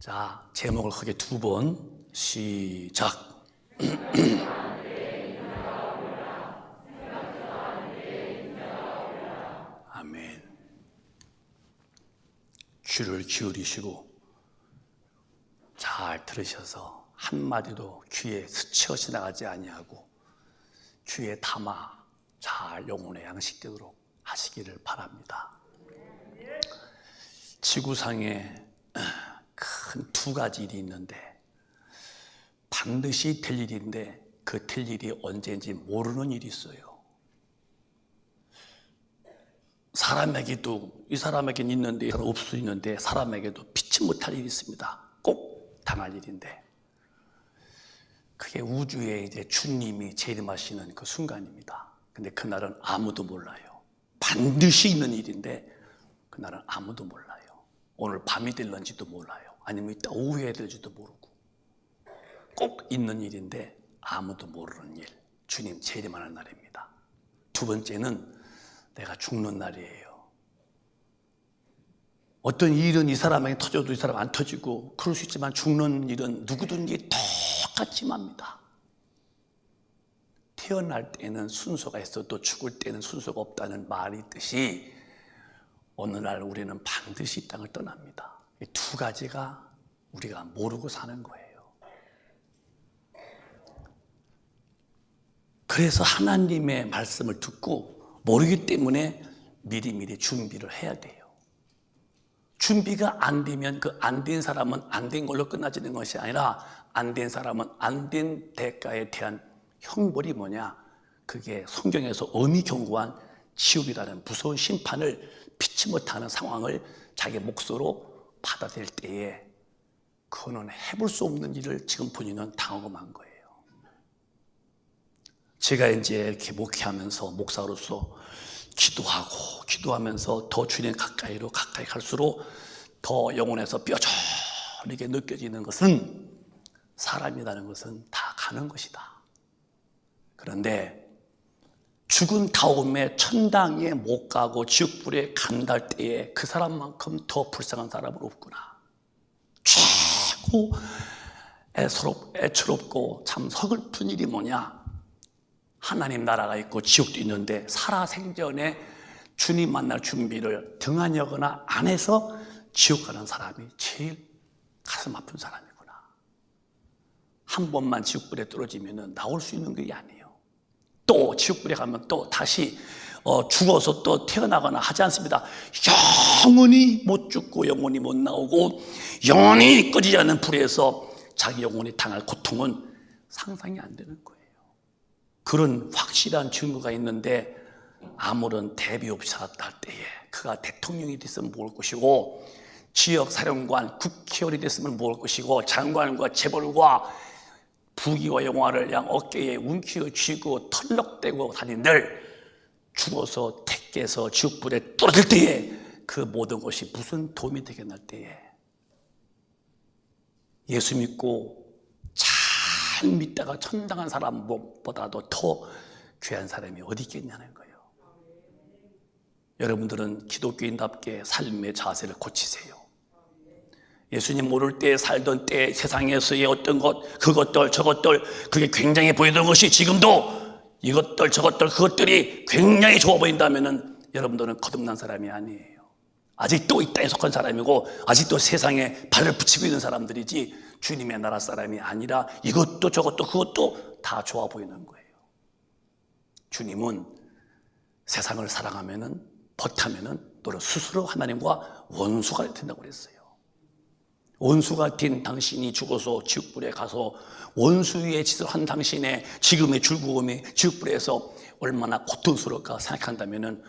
자, 제목을 크게 두 번 시작. 아멘. 귀를 기울이시고 잘 들으셔서 한마디도 귀에 스쳐 지나가지 아니하고 귀에 담아 잘 영혼에 양식되도록 하시기를 바랍니다. 지구상에 큰 두 가지 일이 있는데 반드시 될 일인데 그 될 일이 언제인지 모르는 일이 있어요. 사람에게도 이 사람에게는 있는데 없을 수 있는데 사람에게도 피치 못할 일이 있습니다. 꼭 당할 일인데 그게 우주에 이제 주님이 재림하시는 그 순간입니다. 근데 그날은 아무도 몰라요. 반드시 있는 일인데 그날은 아무도 몰라요. 오늘 밤이 될런지도 몰라요. 아니면 이따 오후에 될지도 모르고 꼭 있는 일인데 아무도 모르는 일, 주님 재림하는 날입니다. 두 번째는 내가 죽는 날이에요. 어떤 일은 이 사람에게 터져도 이 사람 안 터지고 그럴 수 있지만 죽는 일은 누구든지 똑같이 맙니다. 태어날 때는 순서가 있어도 죽을 때는 순서가 없다는 말이 있듯이 어느 날 우리는 반드시 이 땅을 떠납니다. 이 두 가지가 우리가 모르고 사는 거예요. 그래서 하나님의 말씀을 듣고 모르기 때문에 미리미리 준비를 해야 돼요. 준비가 안 되면 그 안 된 사람은 안 된 걸로 끝나지는 것이 아니라 안 된 사람은 안 된 대가에 대한 형벌이 뭐냐? 그게 성경에서 엄히 경고한 지옥이라는 무서운 심판을 피치 못하는 상황을 자기 몫으로 받아들일 때에 그거는 해볼 수 없는 일을 지금 본인은 당하고 만 거예요. 제가 이제 이렇게 목회하면서 목사로서 기도하면서 더 주님 가까이 갈수록 더 영혼에서 뼈저리게 느껴지는 것은 사람이라는 것은 다 가는 것이다. 그런데 죽은 다음에 천당에 못 가고 지옥불에 간달 때에 그 사람만큼 더 불쌍한 사람은 없구나. 최고 애처롭고 참 서글픈 일이 뭐냐? 하나님 나라가 있고 지옥도 있는데 살아생전에 주님 만날 준비를 등한여거나 안 해서 지옥 가는 사람이 제일 가슴 아픈 사람이구나. 한 번만 지옥불에 떨어지면 나올 수 있는 게 아니에요. 또 지옥불에 가면 또 다시 죽어서 또 태어나거나 하지 않습니다. 영원히 못 죽고 영원히 못 나오고 영원히 꺼지지 않는 불에서 자기 영혼이 당할 고통은 상상이 안 되는 거예요. 그런 확실한 증거가 있는데 아무런 대비 없이 살았다 할 때에 그가 대통령이 됐으면 모를 것이고 지역사령관, 국회의원이 됐으면 모를 것이고 장관과 재벌과 부귀와 영화를 양 어깨에 움켜쥐고 쥐고 털럭대고 다닌들 죽어서 택해서 지옥불에 떨어질 때에 그 모든 것이 무슨 도움이 되겠나 때에 예수 믿고 잘 믿다가 천당한 사람보다도 더 귀한 사람이 어디 있겠냐는 거예요. 여러분들은 기독교인답게 삶의 자세를 고치세요. 예수님 모를 때 살던 때 세상에서의 어떤 것, 그것들, 저것들 그게 굉장히 보이던 것이 지금도 이것들, 저것들, 그것들이 굉장히 좋아 보인다면 여러분들은 거듭난 사람이 아니에요. 아직도 이 땅에 속한 사람이고 아직도 세상에 발을 붙이고 있는 사람들이지 주님의 나라 사람이 아니라 이것도 저것도 그것도 다 좋아 보이는 거예요. 주님은 세상을 사랑하면은 버타면은 너는 스스로 하나님과 원수가 된다고 그랬어요. 원수가 된 당신이 죽어서 지옥불에 가서 원수의 짓을 한 당신의 지금의 즐거움이 지옥불에서 얼마나 고통스러울까 생각한다면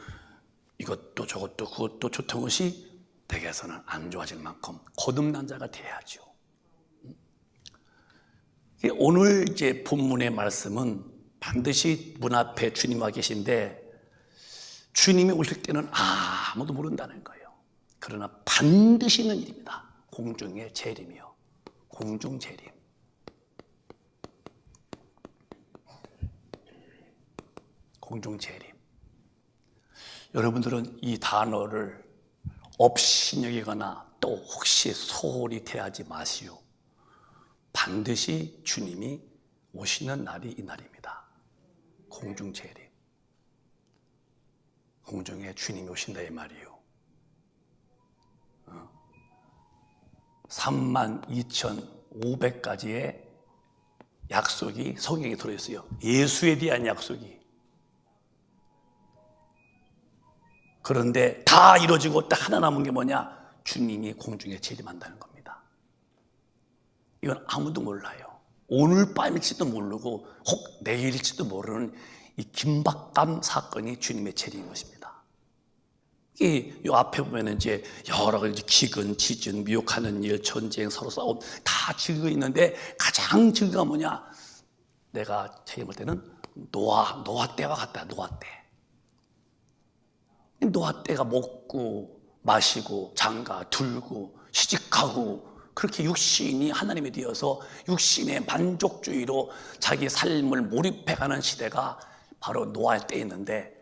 이것도 저것도 그것도 좋던 것이 내게서는 안 좋아질 만큼 거듭난 자가 돼야죠. 오늘 이제 본문의 말씀은 반드시 문 앞에 주님과 계신데 주님이 오실 때는 아무도 모른다는 거예요. 그러나 반드시 있는 일입니다. 공중의 재림이요. 공중 재림. 공중 재림. 여러분들은 이 단어를 업신여기거나 또 혹시 소홀히 대하지 마시오. 반드시 주님이 오시는 날이 이 날입니다. 공중 재림. 공중에 주님이 오신다 이 말이요. 32,500가지의 약속이 성경에 들어있어요. 예수에 대한 약속이. 그런데 다 이루어지고 딱 하나 남은 게 뭐냐? 주님이 공중에 재림한다는 겁니다. 이건 아무도 몰라요. 오늘 밤일지도 모르고 혹 내일일지도 모르는 이 긴박감 사건이 주님의 재림인 것입니다. 이 앞에 보면 이제 여러 가지 기근, 지진, 미혹하는 일, 전쟁, 서로 싸움 다 적혀 있는데 가장 적어가 뭐냐? 내가 체험할 때는 노아 때와 같다. 노아 때. 노아 때가 먹고 마시고 장가 들고 시집가고 그렇게 육신이 하나님에 되어서 육신의 만족주의로 자기 삶을 몰입해가는 시대가 바로 노아의 때였는데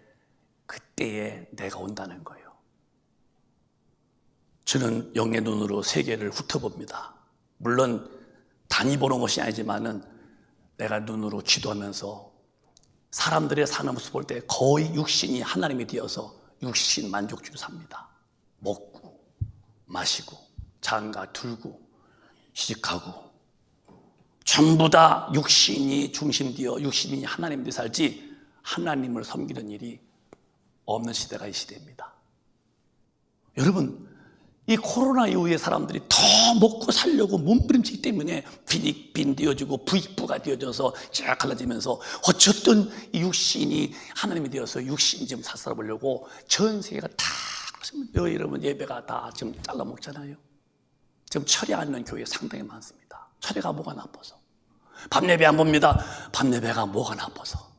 그때에 내가 온다는 거예요. 저는 영의 눈으로 세계를 훑어봅니다. 물론 단위 보는 것이 아니지만은 내가 눈으로 지도하면서 사람들의 사는 모습 볼 때 거의 육신이 하나님이 되어서 육신 만족주의로 삽니다. 먹고 마시고 장가 들고 시집가고 전부 다 육신이 중심되어 육신이 하나님이 살지 하나님을 섬기는 일이 없는 시대가 이 시대입니다. 여러분, 이 코로나 이후에 사람들이 더 먹고 살려고 몸부림치기 때문에 빈익빈 되어지고 부익부가 되어져서 쫙 갈라지면서 어쨌든 이 육신이 하나님이 되어서 육신이 지금 살아보려고 전 세계가 다 그렇습니다. 여러분 예배가 다 지금 잘라 먹잖아요. 지금 철이 않는 교회 상당히 많습니다. 철회가 뭐가 나빠서. 밤 예배 안 봅니다. 밤 예배가 뭐가 나빠서.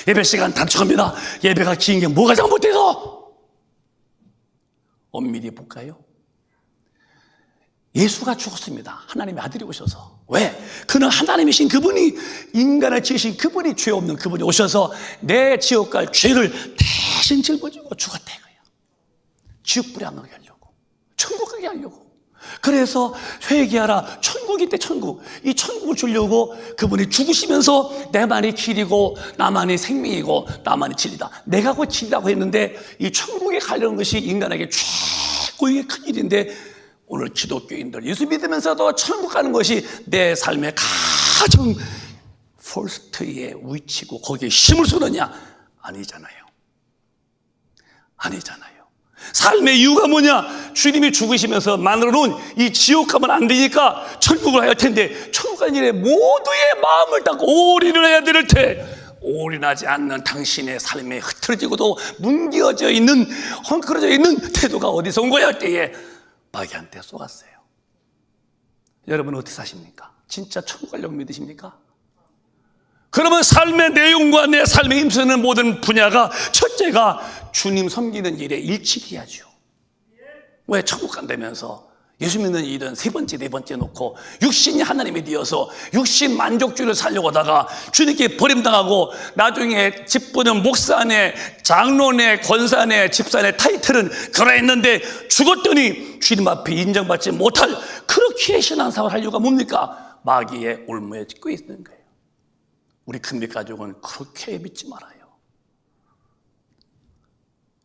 예배 시간 단축합니다. 예배가 긴 게 뭐가 잘못돼서. 엄밀히 볼까요? 예수가 죽었습니다. 하나님의 아들이 오셔서. 왜? 그는 하나님이신 그분이 인간을 지으신 그분이 죄 없는 그분이 오셔서 내 지옥 갈 죄를 대신 짊어지고 죽었다 이거예요. 지옥불에 안 가게 하려고, 천국 가게 하려고. 그래서 회개하라. 천국이 있대. 천국. 이 천국을 주려고 그분이 죽으시면서 내만이 길이고 나만이 생명이고 나만이 진리다. 내가 곧 진리라고 했는데 이 천국에 가려는 것이 인간에게 최고의 큰 일인데 오늘 기독교인들 예수 믿으면서도 천국 가는 것이 내 삶의 가장 퍼스트의 위치고 거기에 힘을 쏟느냐? 아니잖아요. 아니잖아요. 삶의 이유가 뭐냐? 주님이 죽으시면서 만들어 놓은 이 지옥 가면 안 되니까 천국을 할 텐데 천국 가는 일에 모두의 마음을 닫고 올인을 해야 될 때 올인하지 않는 당신의 삶에 흐트러지고도 뭉개어져 있는 헝클어져 있는 태도가 어디서 온 거야? 할 때에 마귀한테 쏘았어요. 여러분 어떻게 사십니까? 진짜 천국 가려고 믿으십니까? 그러면 삶의 내용과 내 삶에 힘쓰는 모든 분야가 첫째가 주님 섬기는 일에 일치해야죠. 왜? 천국 간다면서 예수 믿는 일은 세 번째, 네 번째 놓고 육신이 하나님이 되어서 육신 만족주의를 살려고 하다가 주님께 버림당하고 나중에 집부는 목사네, 장로네, 권사네, 집사네 타이틀은 그러했는데 죽었더니 주님 앞에 인정받지 못할 그렇게 신앙생활을 할 이유가 뭡니까? 마귀의 올무에 찍고 있는 거예요. 우리 큰빛 가족은 그렇게 믿지 말아요.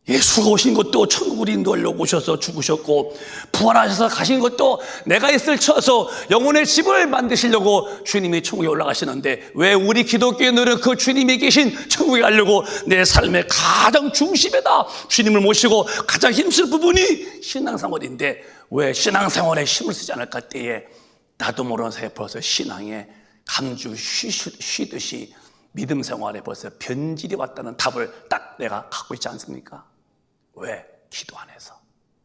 예수가 오신 것도 천국을 인도하려고 오셔서 죽으셨고 부활하셔서 가신 것도 내가 있을 쳐서 영혼의 집을 만드시려고 주님이 천국에 올라가시는데 왜 우리 기독교인들은 그 주님이 계신 천국에 가려고 내 삶의 가장 중심에다 주님을 모시고 가장 힘쓸 부분이 신앙생활인데 왜 신앙생활에 힘을 쓰지 않을까 할 때에 나도 모르는 사이에 벌써 신앙에 감주 쉬듯이 믿음 생활에 벌써 변질이 왔다는 답을 딱 내가 갖고 있지 않습니까? 왜? 기도 안에서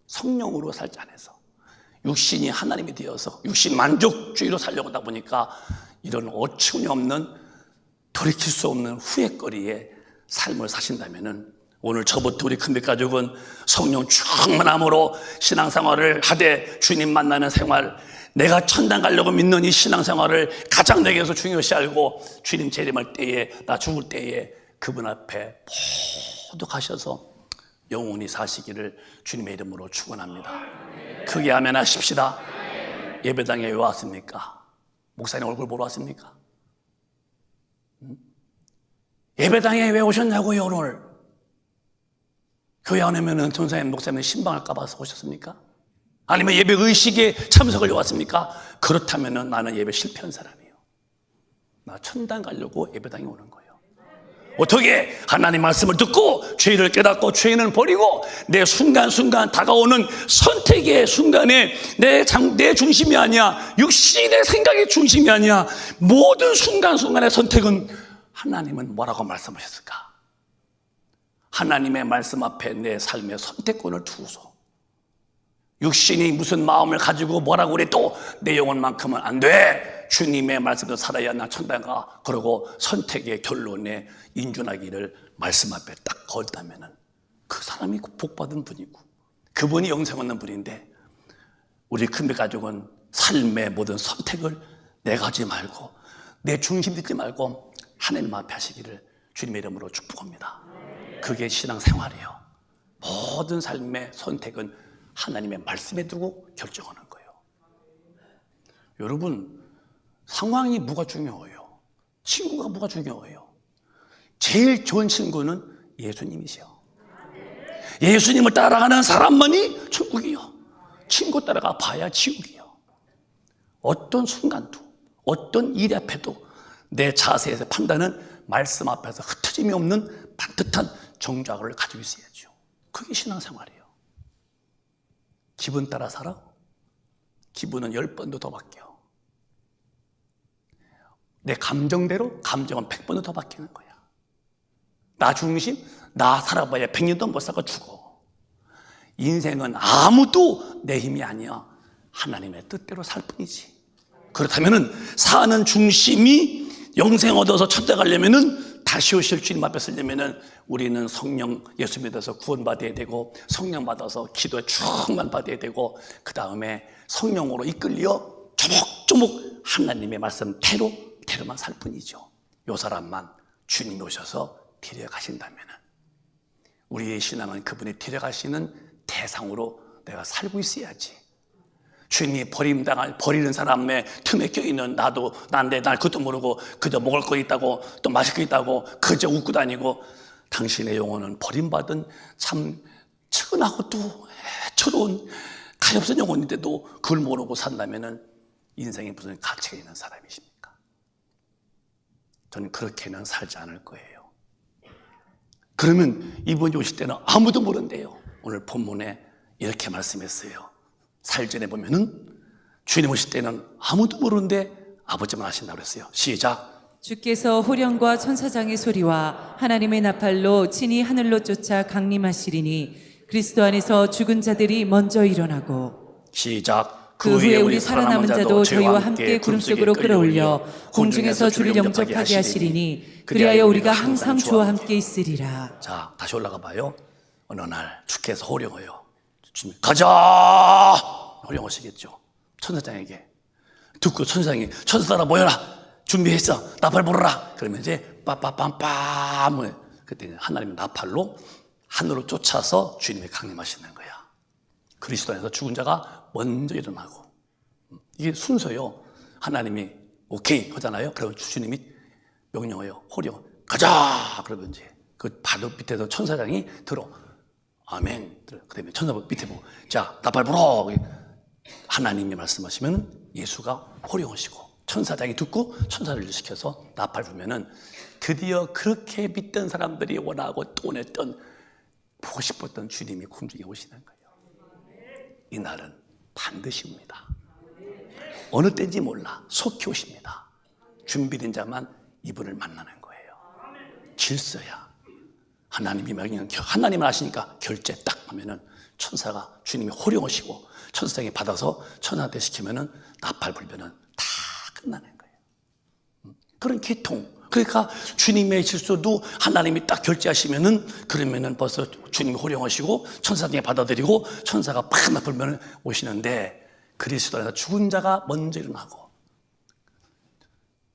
성령으로 살지 않아서 육신이 하나님이 되어서 육신 만족주의로 살려고 하다 보니까 이런 어처구니 없는 돌이킬 수 없는 후회거리의 삶을 사신다면은 오늘 저부터 우리 큰빛 가족은 성령 충만함으로 신앙생활을 하되 주님 만나는 생활 내가 천당 가려고 믿는 이 신앙생활을 가장 내게서 중요시 알고 주님 재림할 때에 나 죽을 때에 그분 앞에 모두 가셔서 영원히 사시기를 주님의 이름으로 축원합니다. 크게 아멘 하십시다. 예배당에 왜 왔습니까? 목사님 얼굴 보러 왔습니까? 예배당에 왜 오셨냐고요? 오늘 교회 안 오면은 전사님 목사님 신방할까 봐서 오셨습니까? 아니면 예배 의식에 참석을 왔습니까? 그렇다면은 나는 예배 실패한 사람이에요. 나 천당 가려고 예배당에 오는 거예요. 어떻게 하나님 말씀을 듣고 죄를 깨닫고 죄인을 버리고 내 순간순간 다가오는 선택의 순간에 내 중심이 아니야, 육신의 생각의 중심이 아니야, 모든 순간순간의 선택은 하나님은 뭐라고 말씀하셨을까? 하나님의 말씀 앞에 내 삶의 선택권을 두고서 육신이 무슨 마음을 가지고 뭐라고 그래도 내 영혼만큼은 안 돼, 주님의 말씀대로 살아야 나 천당 가, 그러고 선택의 결론에 인준하기를 말씀 앞에 딱 걸다면은 그 사람이 복받은 분이고 그분이 영생 얻는 분인데, 우리 큰배 가족은 삶의 모든 선택을 내가 하지 말고 내 중심 듣지 말고 하나님 앞에 하시기를 주님의 이름으로 축복합니다. 그게 신앙생활이에요. 모든 삶의 선택은 하나님의 말씀에 두고 결정하는 거예요. 여러분, 상황이 뭐가 중요해요? 친구가 뭐가 중요해요? 제일 좋은 친구는 예수님이시요. 예수님을 따라가는 사람만이 천국이요. 친구 따라가 봐야 지옥이요. 어떤 순간도, 어떤 일 앞에도 내 자세에서 판단은 말씀 앞에서 흩어짐이 없는 반듯한 정좌를 가지고 있어야죠. 그게 신앙생활이에요. 기분 따라 살아? 기분은 10번도 더 바뀌어. 내 감정대로 감정은 100번도 더 바뀌는 거야. 나 중심, 나 살아봐야 100년도 못 살고 죽어. 인생은 아무도 내 힘이 아니야. 하나님의 뜻대로 살 뿐이지. 그렇다면은 사는 중심이 영생 얻어서 천당 가려면은 다시 오실 주님 앞에 서려면은 우리는 성령 예수 믿어서 구원받아야 되고, 성령 받아서 기도에 충만 받아야 되고, 그 다음에 성령으로 이끌려 조목조목 하나님의 말씀대로만 살 뿐이죠. 요 사람만 주님이 오셔서 데려가신다면은 우리의 신앙은 그분이 데려가시는 대상으로 내가 살고 있어야지. 주님이 버리는 사람의 틈에 껴있는 나도 난데 날 그것도 모르고 그저 먹을 거 있다고 또 마실 거 있다고 그저 웃고 다니고, 당신의 영혼은 버림받은 참 측은하고 또 애처로운 가엾은 영혼인데도 그걸 모르고 산다면은 인생에 무슨 가치가 있는 사람이십니까? 저는 그렇게는 살지 않을 거예요. 그러면 이분이 오실 때는 아무도 모른대요. 오늘 본문에 이렇게 말씀했어요. 살전에 보면은 주님 오실 때는 아무도 모르는데 아버지만 하신다고 그랬어요. 시작. 주께서 호령과 천사장의 소리와 하나님의 나팔로 친히 하늘로 쫓아 강림하시리니 그리스도 안에서 죽은 자들이 먼저 일어나고. 시작. 그 후에 우리 살아남은 자도 저희와 함께 구름 속으로 끌어올려 공중에서 주를 영접하게 하시리니 그리하여 우리가 항상 주와 함께 있으리라. 자, 다시 올라가 봐요. 어느 날 주께서 호령하여 주님 가자 호령하시겠죠. 천사장에게. 듣고 천사장이 천사들아 모여라, 준비했어, 나팔 불어라. 그러면 이제 빠빠빰빰, 그때 하나님의 나팔로 하늘로 쫓아서 주님이 강림하시는 거야. 그리스도 안에서 죽은 자가 먼저 일어나고. 이게 순서요. 하나님이 오케이 하잖아요. 그러면 주님이 명령해요. 호령 가자. 그러면 이제 그 바로 밑에서 천사장이 들어 아멘. 그 다음에 천사 밑에 보고 자 나팔 불어. 하나님이 말씀하시면 예수가 호령하시고 천사장이 듣고 천사를 시켜서 나팔 불면은 드디어 그렇게 믿던 사람들이 원하고 또 원했던 보고 싶었던 주님이 궁중에 오시는 거예요. 이날은 반드시 옵니다. 어느 때인지 몰라. 속히 오십니다. 준비된 자만 이분을 만나는 거예요. 질서야. 하나님이 명령, 하나님을 아시니까 결제 딱 하면은 천사가 주님이 호령하시고 천사장이 받아서 천사한테 시키면은 나팔 불면은 다 끝나는 거예요. 그런 계통. 그러니까 주님의 질서도 하나님이 딱 결제하시면은 그러면은 벌써 주님이 호령하시고 천사장이 받아들이고 천사가 팍 나팔 불면 오시는데, 그리스도 안에서 죽은 자가 먼저 일어나고.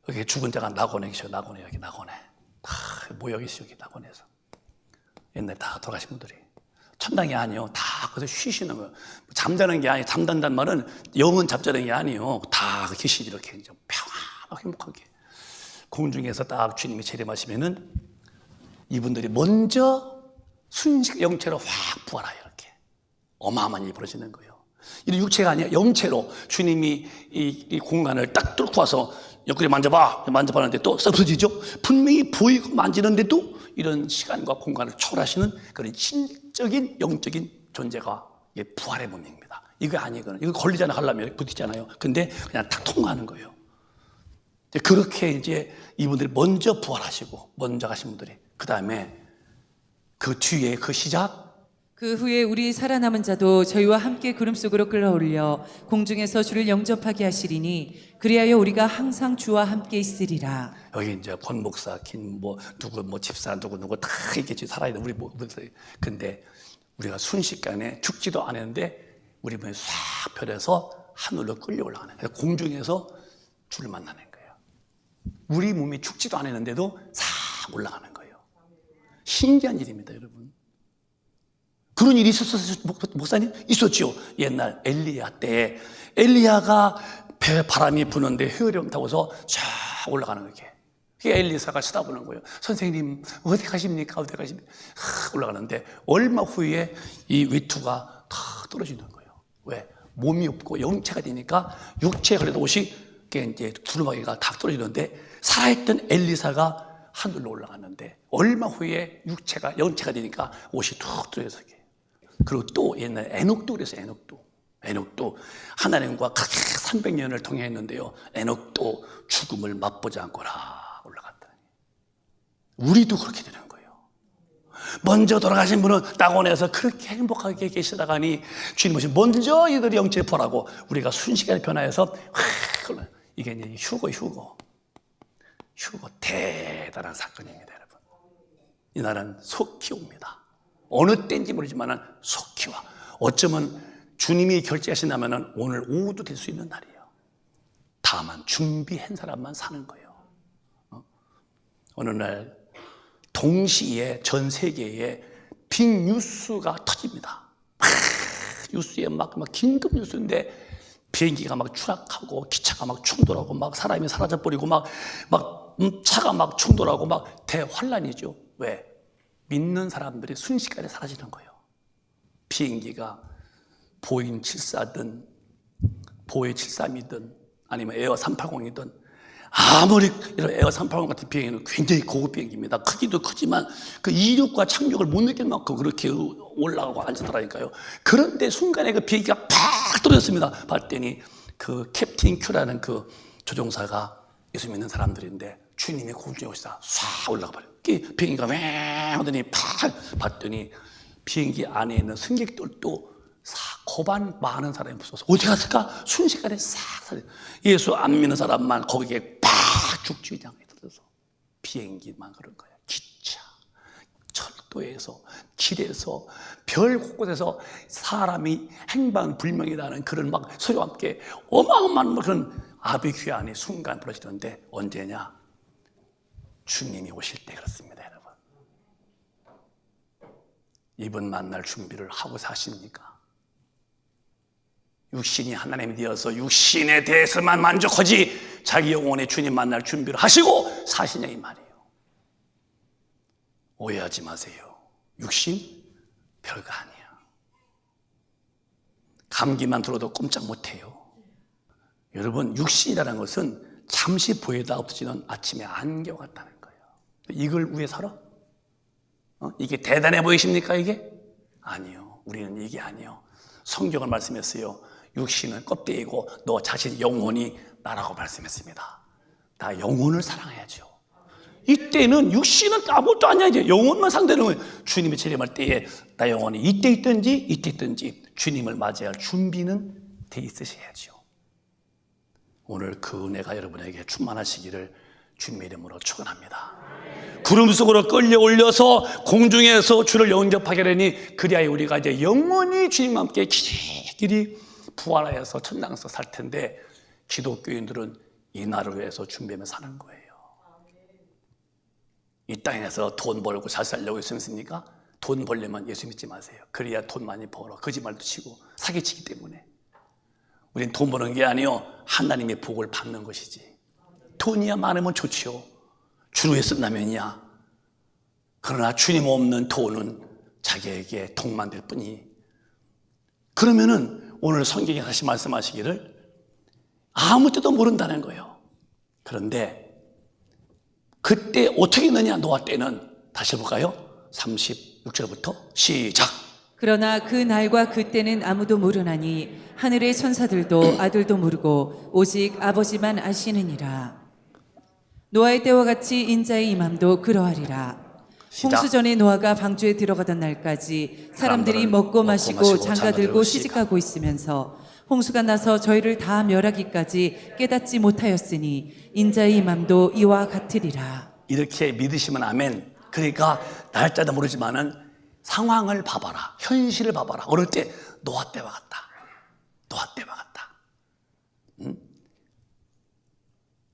여기 죽은 자가 낙원에 계셔. 낙원에, 여기 낙원에 다 모여 계시죠. 여기 낙원에서. 옛날에 다 돌아가신 분들이 천당이 아니요. 다 거기서 쉬시는 거예요. 잠자는 게 아니에요. 잠단다는 말은 영은 잠자는 게 아니에요. 다 계시지 이렇게 이제 평안하고 행복하게. 공중에서 딱 주님이 재림하시면은 이분들이 먼저 순식 영체로 확 부활해요. 이렇게 어마어마한 일이 벌어지는 거예요. 이 육체가 아니라 영체로 주님이 이 공간을 딱 뚫고 와서 옆구리 만져봤는데 또 썩어지죠. 분명히 보이고 만지는데도 이런 시간과 공간을 초월하시는 그런 신적인 영적인 존재가 부활의 문명입니다. 이거 아니거든요. 이거 걸리잖아요. 하려면 부딪히잖아요. 근데 그냥 탁 통과하는 거예요. 그렇게 이제 이분들이 먼저 부활하시고 먼저 가신 분들이 그 다음에 그 뒤에 그 시작. 그 후에 우리 살아남은 자도 저희와 함께 구름 속으로 끌어올려 공중에서 주를 영접하게 하시리니 그리하여 우리가 항상 주와 함께 있으리라. 여기 이제 권 목사, 누구 집사 누구 다 있겠지. 살아야 돼. 우리 근데 우리가 순식간에 죽지도 않았는데 우리 몸이 싹 변해서 하늘로 끌려 올라가는 거예요. 공중에서 주를 만나는 거예요. 우리 몸이 죽지도 않았는데도 싹 올라가는 거예요. 신기한 일입니다, 여러분. 그런 일이 있었어요, 목사님? 있었죠. 옛날 엘리야 때에 엘리야가 배 바람이 부는데 회오리 타고서 쫙 올라가는 거예요. 그게 엘리사가 쳐다보는 거예요. 선생님 어디 가십니까? 어디 가십니까? 올라가는데 얼마 후에 이 외투가 다 떨어지는 거예요. 왜? 몸이 없고 영체가 되니까 육체에 걸려도 옷이 이제 두루마기가 다 떨어지는데 살아있던 엘리사가 하늘로 올라갔는데 얼마 후에 육체가 영체가 되니까 옷이 툭 떨어져서. 그리고 또 옛날 에녹도 그랬어요. 에녹도 하나님과 그렇게 300년을 통행했는데요. 에녹도 죽음을 맛보지 않고라 올라갔다니. 우리도 그렇게 되는 거예요. 먼저 돌아가신 분은 낙원에서 그렇게 행복하게 계시다가니 주님 오신 먼저 이들이 영체를 보라고 우리가 순식간에 변화해서 이게 이제 휴거 대단한 사건입니다, 여러분. 이 날은 속히 옵니다. 어느 때인지 모르지만 속히 와. 어쩌면 주님이 결제하신다면 오늘 오후도 될 수 있는 날이에요. 다만 준비한 사람만 사는 거예요. 어느 날 동시에 전 세계에 빅뉴스가 터집니다. 뉴스에 막 긴급 뉴스인데 비행기가 막 추락하고 기차가 막 충돌하고 막 사람이 사라져버리고 막 차가 막 충돌하고 막 대환란이죠. 왜? 믿는 사람들이 순식간에 사라지는 거예요. 비행기가 보잉 74든 보에 73이든 아니면 에어 380이든 아무리 이런 에어 380 같은 비행기는 굉장히 고급 비행기입니다. 크기도 크지만 그 이륙과 착륙을 못 느낄 만큼 그렇게 올라가고 앉았더라니까요. 그런데 순간에 그 비행기가 팍 떨어졌습니다. 봤더니 그 캡틴 큐라는 그 조종사가 예수 믿는 사람들인데 주님이 공중에 오시다 싹 올라가 버려요. 비행기가 왱 하더니 팍 봤더니 비행기 안에 있는 승객들도 고반 많은 사람이 붙어서 어디 갔을까? 순식간에 싹 예수 안 믿는 사람만 거기에 팍 죽지장에 들어서 비행기만 그런 거예요. 기차, 철도에서, 길에서, 별 곳곳에서 사람이 행방불명이라는 그런 막 소리와 함께 어마어마한 그런 아비규환의 순간 벌어지는데 언제냐? 주님이 오실 때 그렇습니다, 여러분. 이분 만날 준비를 하고 사십니까? 육신이 하나님이 되어서 육신에 대해서만 만족하지 자기 영혼의 주님 만날 준비를 하시고 사시냐 이 말이에요. 오해하지 마세요. 육신 별거 아니야. 감기만 들어도 꼼짝 못해요. 여러분, 육신이라는 것은 잠시 보이다 없어지는 아침의 안개 같다는 거예요. 이걸 위해 살아? 이게 대단해 보이십니까, 이게? 아니요. 우리는 이게 아니요. 성경을 말씀했어요. 육신은 껍데기고 너 자신 영혼이 나라고 말씀했습니다. 나 영혼을 사랑해야죠. 이때는 육신은 아무것도 아니야. 이제 영혼만 상대는 거예요. 주님이 재림할 때에 나 영혼이 이때 있든지 주님을 맞이할 준비는 돼 있으셔야죠. 오늘 그 은혜가 여러분에게 충만하시기를 주님의 이름으로 축원합니다. 구름 속으로 끌려 올려서 공중에서 주를 영접하게 되니 그리하여 우리가 이제 영원히 주님과 함께 길이 부활하여서 천당에서 살 텐데 기독교인들은 이 날을 위해서 준비하며 사는 거예요. 이 땅에서 돈 벌고 잘 살려고 했습니까? 돈 벌려면 예수 믿지 마세요. 그래야 돈 많이 벌어. 거짓말도 치고 사기치기 때문에. 우린 돈 버는 게 아니요, 하나님의 복을 받는 것이지. 돈이야 많으면 좋지요. 주로 위해 쓴다면이야. 그러나 주님 없는 돈은 자기에게 독만 될 뿐이. 그러면은 오늘 성경에 다시 말씀하시기를 아무 때도 모른다는 거예요. 그런데 그때 어떻게 했느냐, 노아 때는. 다시 볼까요? 36절부터 시작. 그러나 그 날과 그때는 아무도 모르나니 하늘의 천사들도 아들도 모르고 오직 아버지만 아시느니라. 노아의 때와 같이 인자의 임함도 그러하리라. 시작. 홍수 전에 노아가 방주에 들어가던 날까지 사람들이 먹고 마시고 장가 들고 시집가고 있으면서 홍수가 나서 저희를 다 멸하기까지 깨닫지 못하였으니 인자의 임함도 이와 같으리라. 이렇게 믿으시면 아멘. 그러니까 날짜도 모르지만은 상황을 봐봐라. 현실을 봐봐라. 어릴 때 노아 때와 같다. 노아 때와 같다.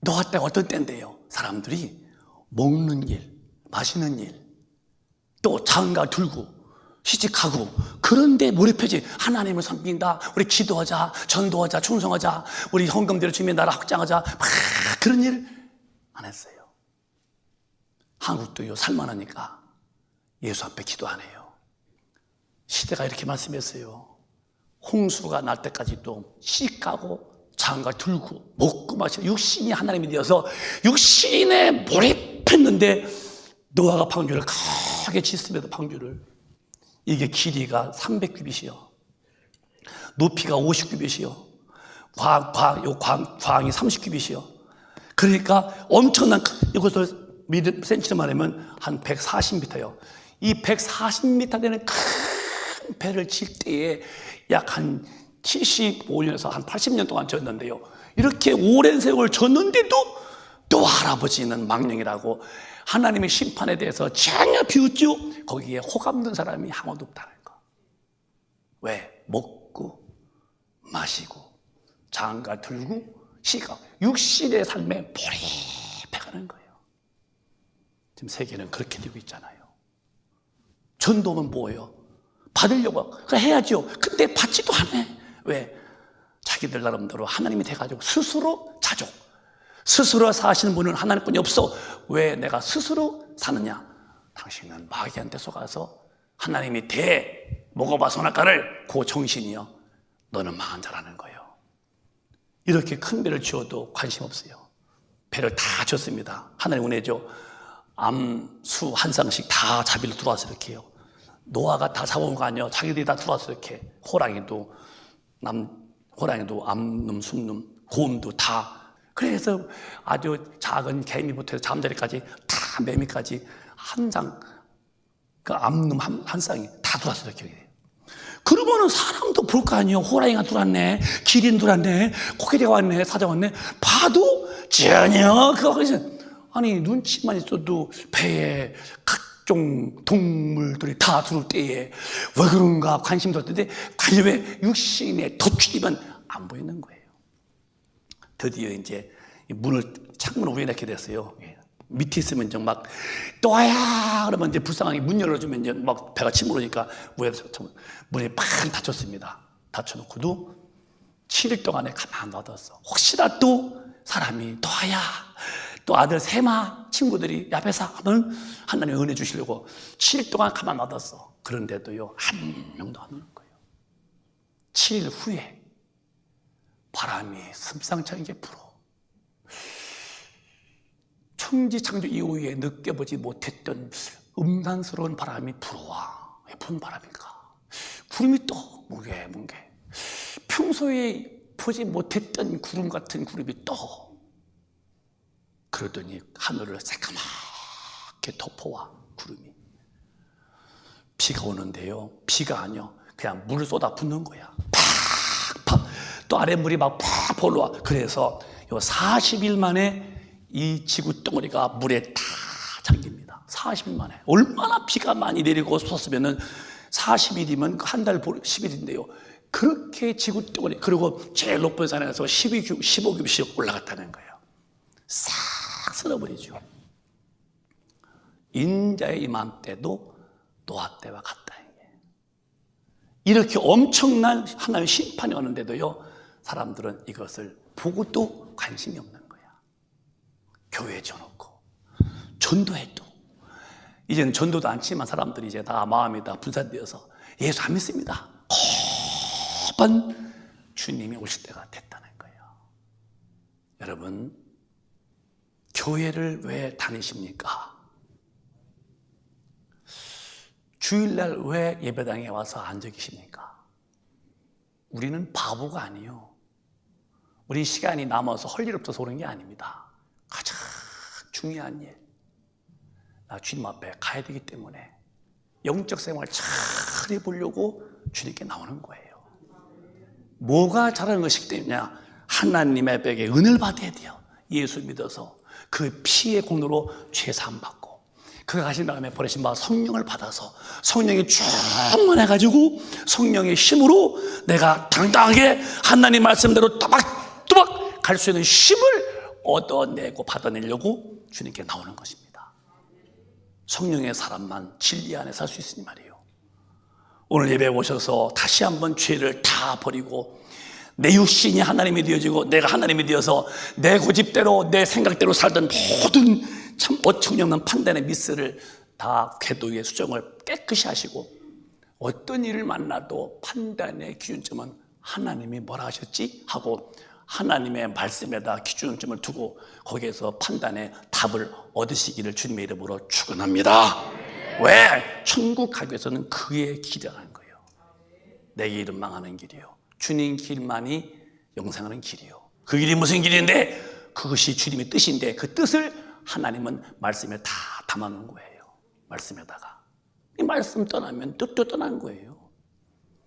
노아 때가 어떤 때인데요? 사람들이 먹는 일, 마시는 일, 또 장가 들고 시집가고, 그런데 몰입해지. 하나님을 섬긴다, 우리 기도하자, 전도하자, 충성하자, 우리 헌금대로 주님의 나라 확장하자, 막 그런 일 안 했어요. 한국도요, 살만하니까 예수 앞에 기도 안 해요. 시대가 이렇게 말씀했어요. 홍수가 날 때까지도 시집가고 장가 들고 먹고 마시고 육신이 하나님이 되어서 육신에 몰입했는데, 노아가 방주를 크게 짓습니다. 방주를. 이게 길이가 300규빗이요, 높이가 50규빗이요, 광이 30규빗이요. 그러니까 엄청난, 이것을 센치로 말하면 한 140m요. 이 140m 되는 큰 배를 칠 때에 약 한 75년에서 한 80년 동안 졌는데요. 이렇게 오랜 세월 졌는데도 또 할아버지는 망령이라고 하나님의 심판에 대해서 전혀 비웃죠. 거기에 호감된 사람이 아무도 없다는 거. 왜? 먹고 마시고 장가 들고 시가 육신의 삶에 몰입해가는 거예요. 지금 세계는 그렇게 되고 있잖아요. 전도는 뭐예요? 받으려고 해야죠. 근데 받지도 않아. 왜? 자기들 나름대로 하나님이 돼가지고 스스로 자족, 스스로 사시는 분은 하나님뿐이 없어. 왜 내가 스스로 사느냐? 당신은 마귀한테 속아서 하나님이 먹어봐 선악과를, 그 정신이요, 너는 망한 자라는 거예요. 이렇게 큰 배를 지어도 관심 없어요. 배를 다 졌습니다. 하나님 은혜죠. 암수 한 쌍씩 다 자비로 들어와서 이렇게 해요. 노아가 다 잡아온 거 아니에요. 자기들이 다 들어와서 이렇게. 호랑이도 암놈, 숫놈, 곰도 다. 그래서 아주 작은 개미부터 해서 잠자리까지 다 매미까지 한 쌍, 그 암놈 한 쌍이 다 들어와서 이렇게 해요. 그러면은 사람도 볼 거 아니에요. 호랑이가 들어왔네, 기린 들어왔네, 코끼리가 왔네, 사자 왔네. 봐도 전혀 그거, 아니 눈치만 있어도 배에 각종 동물들이 다 들어올 때에 왜 그런가 관심도 없는데, 관심에 육신에 덧출이면 안 보이는 거예요. 드디어 이제 창문을 우연하게 됐어요. 밑에 있으면 좀 막 또야 그러면 이제 불쌍하게 문 열어주면 이제 막 배가 침몰하니까 문이 팍 닫혔습니다. 닫혀놓고도 7일 동안에 가만 놔뒀어. 혹시나 또 사람이 또야, 또 아들 세마 친구들이 야베사 하면 하나님 은혜 주시려고 7일 동안 가만 놔뒀어. 그런데도요, 한 명도 안 오는 거예요. 7일 후에 바람이 슴상찮게 불어. 천지창조 이후에 느껴보지 못했던 음란스러운 바람이 불어와. 왜 부는 바람일까? 구름이 또 뭉게 평소에 보지 못했던 구름 같은 구름이 떠. 그러더니 하늘을 새까맣게 덮어와. 구름이. 비가 오는데요, 비가 아니요, 그냥 물을 쏟아 붓는 거야. 팍팍. 또 아랫물이 막 팍 올라와. 그래서 요 40일 만에 이 지구 덩어리가 물에 다 잠깁니다. 40일 만에. 얼마나 비가 많이 내리고 쏟았으면은 40일이면 한 달 10일인데요. 그렇게 지구 덩어리, 그리고 제일 높은 산에서 15규빗씩 올라갔다는 거예요. 싹 쓸어버리죠. 인자의 이맘때도 노아 때와 같다는 게. 이렇게 엄청난 하나님의 심판이 오는데도요, 사람들은 이것을 보고도 관심이 없는 거야. 교회에 져놓고 전도해도, 이제는 전도도 않지만 사람들이 이제 다 마음이 다 분산되어서 예수 안 믿습니다. 거반 주님이 오실 때가 됐다는 거예요. 여러분, 교회를 왜 다니십니까? 주일날 왜 예배당에 와서 앉아 계십니까? 우리는 바보가 아니에요. 우리 시간이 남아서 할 일 없어서 오는 게 아닙니다. 가장 중요한 일, 나 주님 앞에 가야 되기 때문에 영적 생활 잘 해보려고 주님께 나오는 거예요. 뭐가 잘하는 것이기 때문이냐? 하나님의 벽에 은혜를 받아야 돼요. 예수 믿어서 그 피의 공로로 죄 사함 받고, 그가 가신 다음에 버리신 바 성령을 받아서 성령이 충만해가지고 성령의 힘으로 내가 당당하게 하나님 말씀대로 또박또박 갈 수 있는 힘을 얻어내고 받아내려고 주님께 나오는 것입니다. 성령의 사람만 진리 안에 살 수 있으니 말이에요. 오늘 예배에 오셔서 다시 한번 죄를 다 버리고 내 육신이 하나님이 되어지고 내가 하나님이 되어서 내 고집대로 내 생각대로 살던 모든 참 어처구니없는 판단의 미스를 다 궤도의 수정을 깨끗이 하시고, 어떤 일을 만나도 판단의 기준점은 하나님이 뭐라 하셨지? 하고 하나님의 말씀에다 기준점을 두고 거기에서 판단의 답을 얻으시기를 주님의 이름으로 축원합니다. 왜? 천국 가기 위해서는 그의 길이라는 거예요. 내 길은 망하는 길이요, 주님 길만이 영생하는 길이요. 그 길이 무슨 길인데? 그것이 주님의 뜻인데, 그 뜻을 하나님은 말씀에 다 담아놓은 거예요. 말씀에다가. 이 말씀 떠나면 뜻도 떠난 거예요.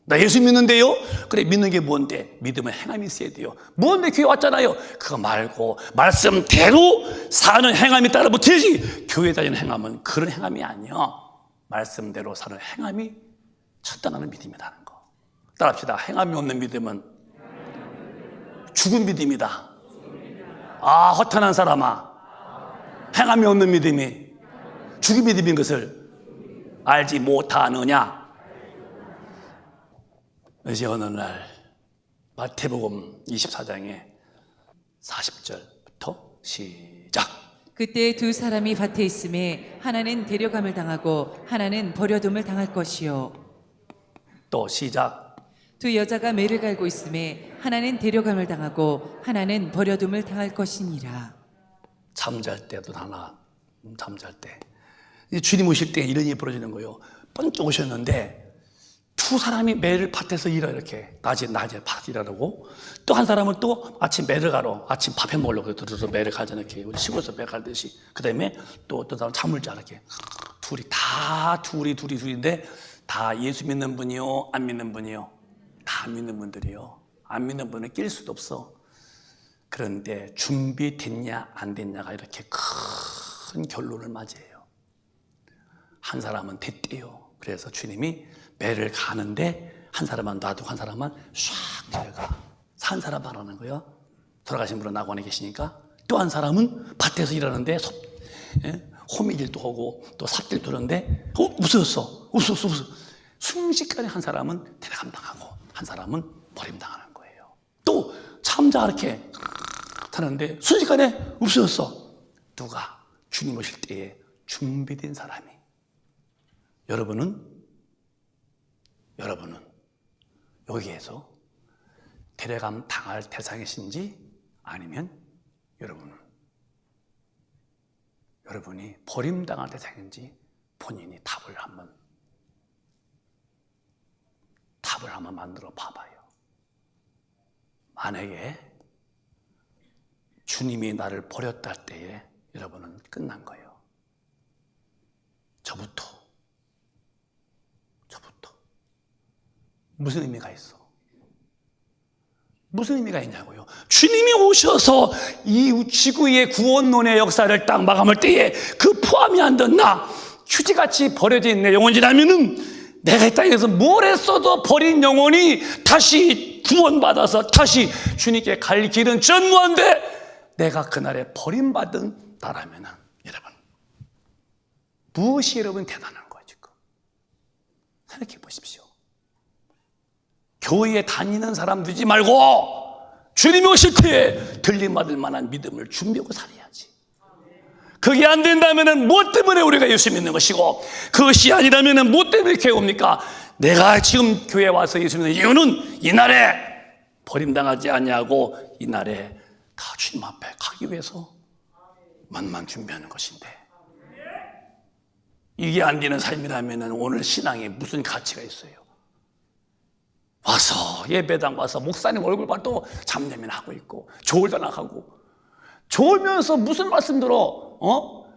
나 예수 믿는데요? 그래, 믿는 게 뭔데? 믿음은 행함이 있어야 돼요. 뭔데 교회 왔잖아요. 그거 말고 말씀대로 사는 행함이 따라 붙어야지. 교회 다니는 행함은 그런 행함이 아니야. 말씀대로 사는 행함이 첫단하는 믿음이라는 거. 따라합시다. 행함이 없는 믿음은 죽은 믿음이다. 아, 허탄한 사람아, 행함이 없는 믿음이 죽은 믿음인 것을 알지 못하느냐? 이제 어느 날 마태복음 24장의 40절부터 시작. 그때 두 사람이 밭에 있음에 하나는 데려감을 당하고 하나는 버려둠을 당할 것이요. 또 시작. 두 여자가 매를 갈고 있음에 하나는 데려감을 당하고 하나는 버려둠을 당할 것이니라. 잠잘 때도 하나, 잠잘 때. 주님 오실 때 이런 일이 벌어지는 거예요. 번쩍 오셨는데 두 사람이 매를 밭에서 일하, 이렇게 낮에 밭 일하라고, 또 한 사람은 또 아침 매를 가러, 아침 밥해 먹으려고 들어서 매를 가잖아요. 이렇게 우리 시골에서 매 갈듯이. 그 다음에 또 어떤 사람 잠을 자, 이렇게 둘인데 다 예수 믿는 분이요, 안 믿는 분이요? 다 안 믿는 분들이요. 안 믿는 분은 낄 수도 없어. 그런데 준비됐냐 안 됐냐가 이렇게 큰 결론을 맞이해요. 한 사람은 됐대요. 그래서 주님이 매를 가는데 한 사람만 놔두고 한 사람만 샥 데려가. 산 사람 말하는 거예요. 돌아가신 분은 낙원에 계시니까. 또 한 사람은 밭에서 일하는데 호미질도 하고 또 삽질도 하는데 웃었어. 순식간에 한 사람은 데려감당하고 한 사람은 버림당하는 거예요. 또 참자 이렇게 타는데 순식간에 없어졌어. 누가? 주님 오실 때에 준비된 사람이. 여러분은 여기에서 데려감 당할 대상이신지, 아니면 여러분이 버림당할 대상인지 본인이 답을 한번 만들어 봐봐요. 만약에 주님이 나를 버렸다 할 때에 여러분은 끝난 거예요. 저부터 무슨 의미가 있어? 무슨 의미가 있냐고요? 주님이 오셔서 이 지구의 구원론의 역사를 딱 마감할 때에 그 포함이 안 된 나, 휴지같이 버려져 있는 내 영혼이라면은 내가 이 땅에서 뭘 했어도 버린 영혼이 다시 구원받아서 다시 주님께 갈 길은 전무한데, 내가 그날에 버림받은 나라면은 여러분, 무엇이 여러분 대단한 거예요 지금? 생각해 보십시오. 교회에 다니는 사람 되지 말고 주님이 오실 때에 들림받을 만한 믿음을 준비하고 살아야지. 그게 안 된다면 무엇 때문에 우리가 예수 믿는 것이고, 그것이 아니라면 무엇 때문에 교회 옵니까? 내가 지금 교회 와서 예수 믿는 이유는 이날에 버림당하지 아니하고 이날에 다 주님 앞에 가기 위해서 만만 준비하는 것인데, 이게 안 되는 삶이라면 오늘 신앙에 무슨 가치가 있어요? 와서 예배당 와서 목사님 얼굴 봐도 잠내면 하고 있고 졸다나가고 졸면서 무슨 말씀 들어?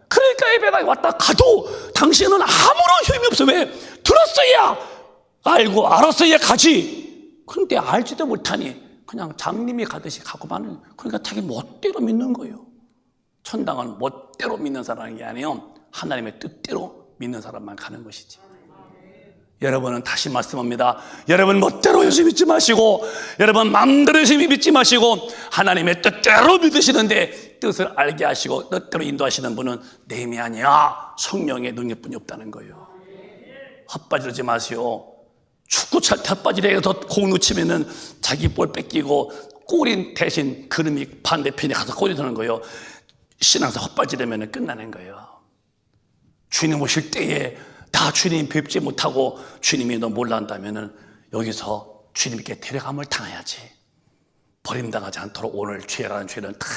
그러니까 예배당에 왔다 가도 당신은 아무런 힘이 없어. 왜? 들었어야 알고 알았어야 가지. 그런데 알지도 못하니 그냥 장님이 가듯이 가고만은, 그러니까 자기 멋대로 믿는 거예요. 천당은 멋대로 믿는 사람이 아니요, 하나님의 뜻대로 믿는 사람만 가는 것이지. 여러분은 다시 말씀합니다. 여러분 멋대로 예수 믿지 마시고, 여러분 마음대로 예수 믿지 마시고, 하나님의 뜻대로 믿으시는데 뜻을 알게 하시고 뜻대로 인도하시는 분은 내힘이 아니야, 성령의 능력뿐이 없다는 거예요. 헛바지르지 마세요. 축구 찰 때 헛바지르에서 공 놓치면은 자기 볼 뺏기고 골인 대신 그름이 반대편에 가서 골이 되는 거예요. 신앙에서 헛바지르면 끝나는 거예요. 주님 오실 때에 다 주님 뵙지 못하고 주님이 너 몰란다면은 여기서 주님께 데려감을 당해야지. 버림당하지 않도록 오늘 죄라는 죄는 다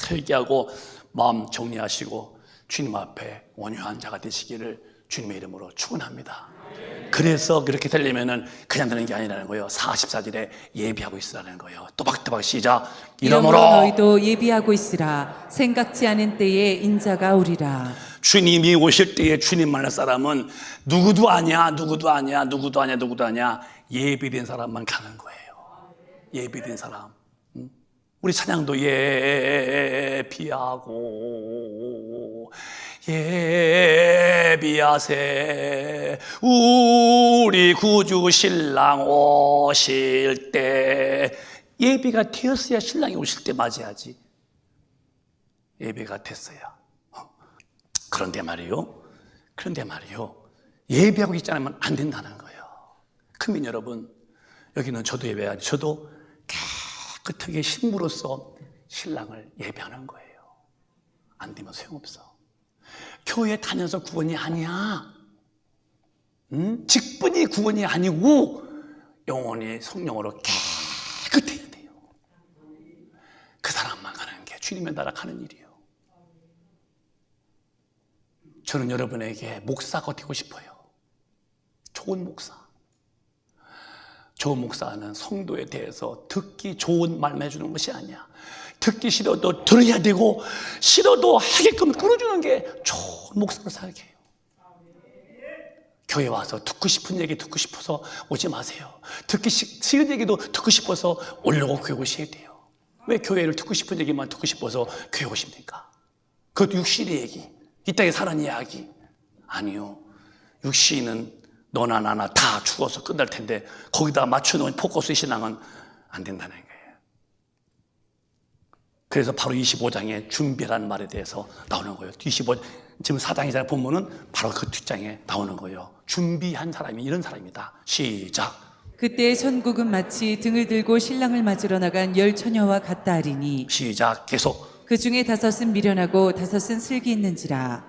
회개하고 마음 정리하시고 주님 앞에 온유한 자가 되시기를 주님의 이름으로 축원합니다. 그래서 그렇게 되려면은 그냥 되는 게 아니라는 거예요. 44절에 예비하고 있으라는 거예요. 또박또박 시작. 이러므로 너희도 예비하고 있으라. 생각지 않은 때에 인자가 오리라. 주님이 오실 때에 주님 만날 사람은 누구도 아니야, 누구도 아니야, 누구도 아니야, 누구도 아니야. 예비된 사람만 가는 거예요. 예비된 사람. 우리 찬양도 예비하고 예비하세 우리 구주 신랑 오실 때. 예비가 되었어야 신랑이 오실 때 맞이하지. 예비가 됐어야. 그런데 말이요, 예배하고 있지 않으면 안 된다는 거예요. 그러면 여러분, 여기는 저도 예배하지, 저도 깨끗하게 신부로서 신랑을 예배하는 거예요. 안 되면 소용없어. 교회 다녀서 구원이 아니야. 직분이 구원이 아니고 영혼이 성령으로 깨끗해야 돼요. 그 사람만 가는 게 주님의 나라 가는 일이에요. 저는 여러분에게 목사가 되고 싶어요. 좋은 목사. 좋은 목사는 성도에 대해서 듣기 좋은 말만 해주는 것이 아니야. 듣기 싫어도 들어야 되고 싫어도 하게끔 끌어주는 게 좋은 목사로 살게 해요. 교회 와서 듣고 싶은 얘기 듣고 싶어서 오지 마세요. 듣기 싫은 얘기도 듣고 싶어서 오려고 교회 오셔야 돼요. 왜 교회를 듣고 싶은 얘기만 듣고 싶어서 교회 오십니까? 그것도 육신의 얘기, 이 땅에 사는 이야기. 아니요, 육신은 너나 나나 다 죽어서 끝날 텐데 거기다 맞춰놓은 포커스의 신앙은 안 된다는 거예요. 그래서 바로 25장에 준비라는 말에 대해서 나오는 거예요. 25, 지금 4장이잖아요. 보면은 바로 그 뒷장에 나오는 거예요. 준비한 사람이 이런 사람이다. 시작. 그때 천국은 마치 등을 들고 신랑을 맞으러 나간 열 처녀와 같다 하리니. 시작. 계속. 그 중에 5은 미련하고 5은 슬기 있는지라.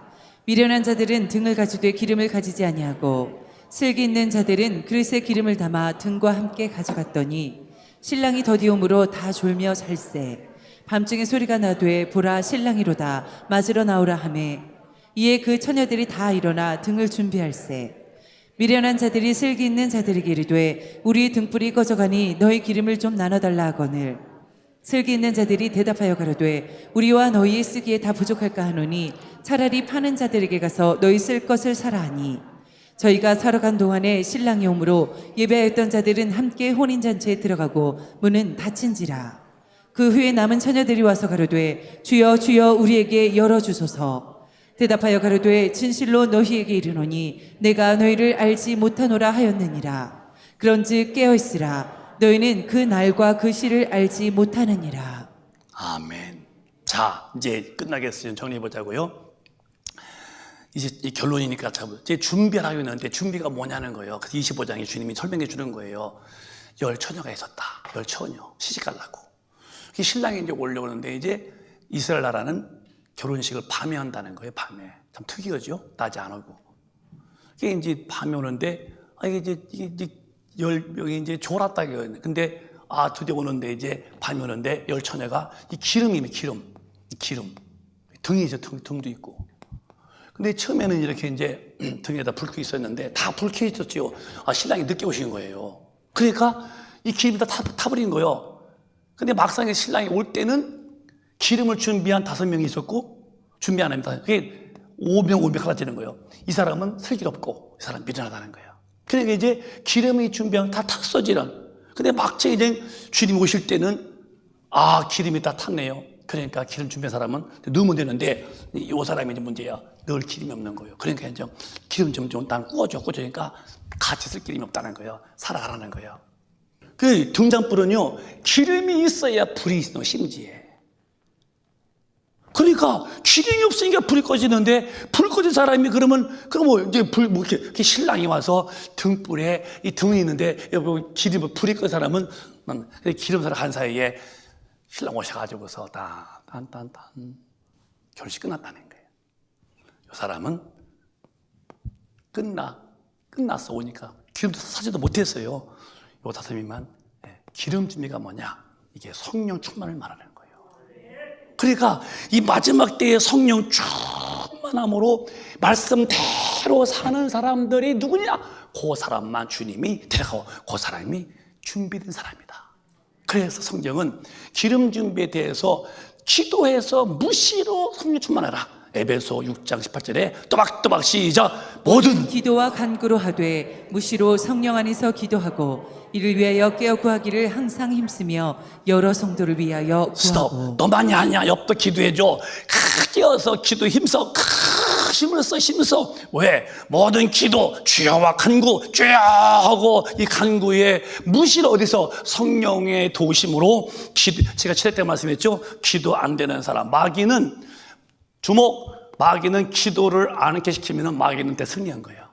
미련한 자들은 등을 가지되 기름을 가지지 아니하고 슬기 있는 자들은 그릇에 기름을 담아 등과 함께 가져갔더니 신랑이 더디옴으로 다 졸며 살세. 밤중에 소리가 나되 보라 신랑이로다 맞으러 나오라 하매 이에 그 처녀들이 다 일어나 등을 준비할세. 미련한 자들이 슬기 있는 자들에게 이르되 우리 등불이 꺼져가니 너희 기름을 좀 나눠달라 하거늘 슬기 있는 자들이 대답하여 가로되 우리와 너희의 쓰기에 다 부족할까 하노니 차라리 파는 자들에게 가서 너희 쓸 것을 사라 하니 저희가 사러 간 동안에 신랑이 오므로 예배하였던 자들은 함께 혼인잔치에 들어가고 문은 닫힌지라. 그 후에 남은 처녀들이 와서 가로되 주여 주여 우리에게 열어주소서. 대답하여 가로되 진실로 너희에게 이르노니 내가 너희를 알지 못하노라 하였느니라. 그런즉 깨어있으라. 너희는 그 날과 그 시를 알지 못하느니라. 아멘. 자, 이제 끝나겠어요. 정리해보자고요. 이제 이 결론이니까 이제 준비를 하고 있는데 준비가 뭐냐는 거예요. 그래서 25장에 주님이 설명해 주는 거예요. 10처녀가 있었다. 10처녀 시집가려고. 신랑이 이제 올려오는데 이제 이스라엘 나라는 결혼식을 밤에 한다는 거예요. 밤에. 참 특이하죠. 낮에 안 오고. 이게 이제 밤에 오는데 이게 이제 10명이 이제 졸았다 이거예요. 근데 드디어 오는데 이제 밤에 오는데 10처녀가 이 기름이면 기름. 등이죠. 등도 있고. 근데 처음에는 이렇게 이제 등에다 불 켜 있었는데 다 불 켜 있었지요. 신랑이 늦게 오신 거예요. 그러니까 이 기름이 다 타버린 거예요. 근데 막상 신랑이 올 때는 기름을 준비한 5명이 있었고 준비 안 합니다. 그게 5명 갈라지는 거예요. 이 사람은 슬기롭고 이 사람 미련하다는 거예요. 그러니까 이제 기름이 준비한 다 탔어지는. 근데 막상 이제 주님 오실 때는 기름이 다 탔네요. 그러니까 기름 준비한 사람은 넣으면 되는데 이 사람이 이제 문제야. 넣을 기름이 없는 거예요. 그러니까 이제 기름 좀 일단 구워주니까 같이 쓸 기름이 없다는 거예요. 살아가라는 거예요. 그 등잔불은요, 기름이 있어야 불이 있어, 심지에. 그러니까 기름이 없으니까 불이 꺼지는데 불 꺼진 사람이 그럼 이제 이렇게 신랑이 와서 등불에 이 등이 있는데 기름 불이 꺼진 사람은 기름 사러 간 사이에 신랑 오셔가지고서 딴 결혼식 끝났다는 거예요. 이 사람은 끝났어 오니까 기름도 사지도 못했어요. 요 5명만 기름 준비가 뭐냐? 이게 성령 충만을 말하는 거예요. 그러니까 이 마지막 때의 성령 충만함으로 말씀대로 사는 사람들이 누구냐? 그 사람만 주님이 데려가고 그 사람이 준비된 사람이다. 그래서 성경은 기름 준비에 대해서 기도해서 무시로 성령 충만하라. 에베소 6장 18절에 또박또박 시작. 모든 기도와 간구로 하되 무시로 성령 안에서 기도하고 이를 위하여 깨어 구하기를 항상 힘쓰며 여러 성도를 위하여 구하고. 스톱. 너만이 아니야. 옆도 기도해줘. 깨어서 기도 힘써. 힘을 써. 왜? 모든 기도 주여와 간구 주여 하고 이 간구에 무시를 어디서 성령의 도우심으로 제가 7회 때 말씀했죠. 기도 안 되는 사람 마귀는 기도를 안 하게 시키면 마귀는 때 승리한 거예요.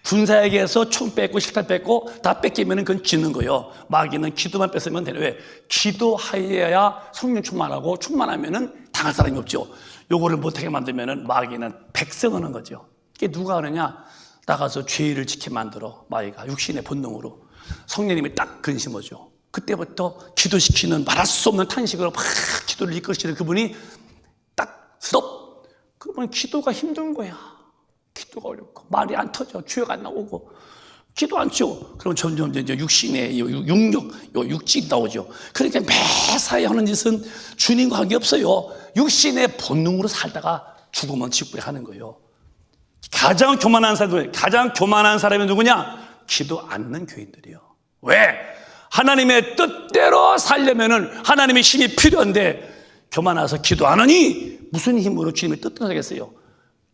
군사에게서 총 뺏고 실탄 뺏고 다 뺏기면 그건 지는 거예요. 마귀는 기도만 뺏으면 되는. 왜? 기도하여야 성령 충만하고 충만하면은 당할 사람이 없죠. 요거를 못하게 만들면은 마귀는 백성하는 거죠. 이게 누가 하느냐? 나가서 죄를 지게 만들어. 마귀가 육신의 본능으로 성령님이 딱 근심하죠. 그때부터 기도시키는 말할 수 없는 탄식으로 막 기도를 이끌시는 그분이 딱 스톱. 그러면 기도가 힘든 거야. 기도가 어렵고 말이 안 터져. 주여가 안 나오고 기도 안 줘. 그럼 점점 이제 육신의 육질이 나오죠. 그러니까 매사에 하는 짓은 주님과 관계 없어요. 육신의 본능으로 살다가 죽으면 지옥불에 하는 거예요. 가장 교만한 사람이 누구냐? 기도 않는 교인들이요. 왜? 하나님의 뜻대로 살려면은 하나님의 힘이 필요한데 교만해서 기도 안 하니 무슨 힘으로 주님의 뜻대로 하겠어요?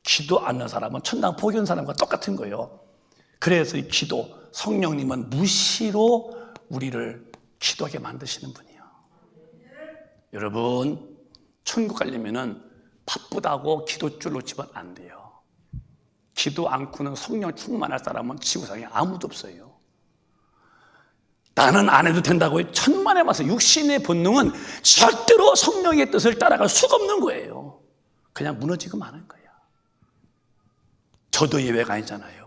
기도 않는 사람은 천당 포기한 사람과 똑같은 거예요. 그래서 이 기도, 성령님은 무시로 우리를 기도하게 만드시는 분이에요. 여러분, 천국 가려면은 바쁘다고 기도줄 놓치면 안 돼요. 기도 않고는 성령 충만할 사람은 지구상에 아무도 없어요. 나는 안 해도 된다고 천만에 와서 육신의 본능은 절대로 성령의 뜻을 따라갈 수가 없는 거예요. 그냥 무너지고 마는 거예요. 저도 예외가 아니잖아요.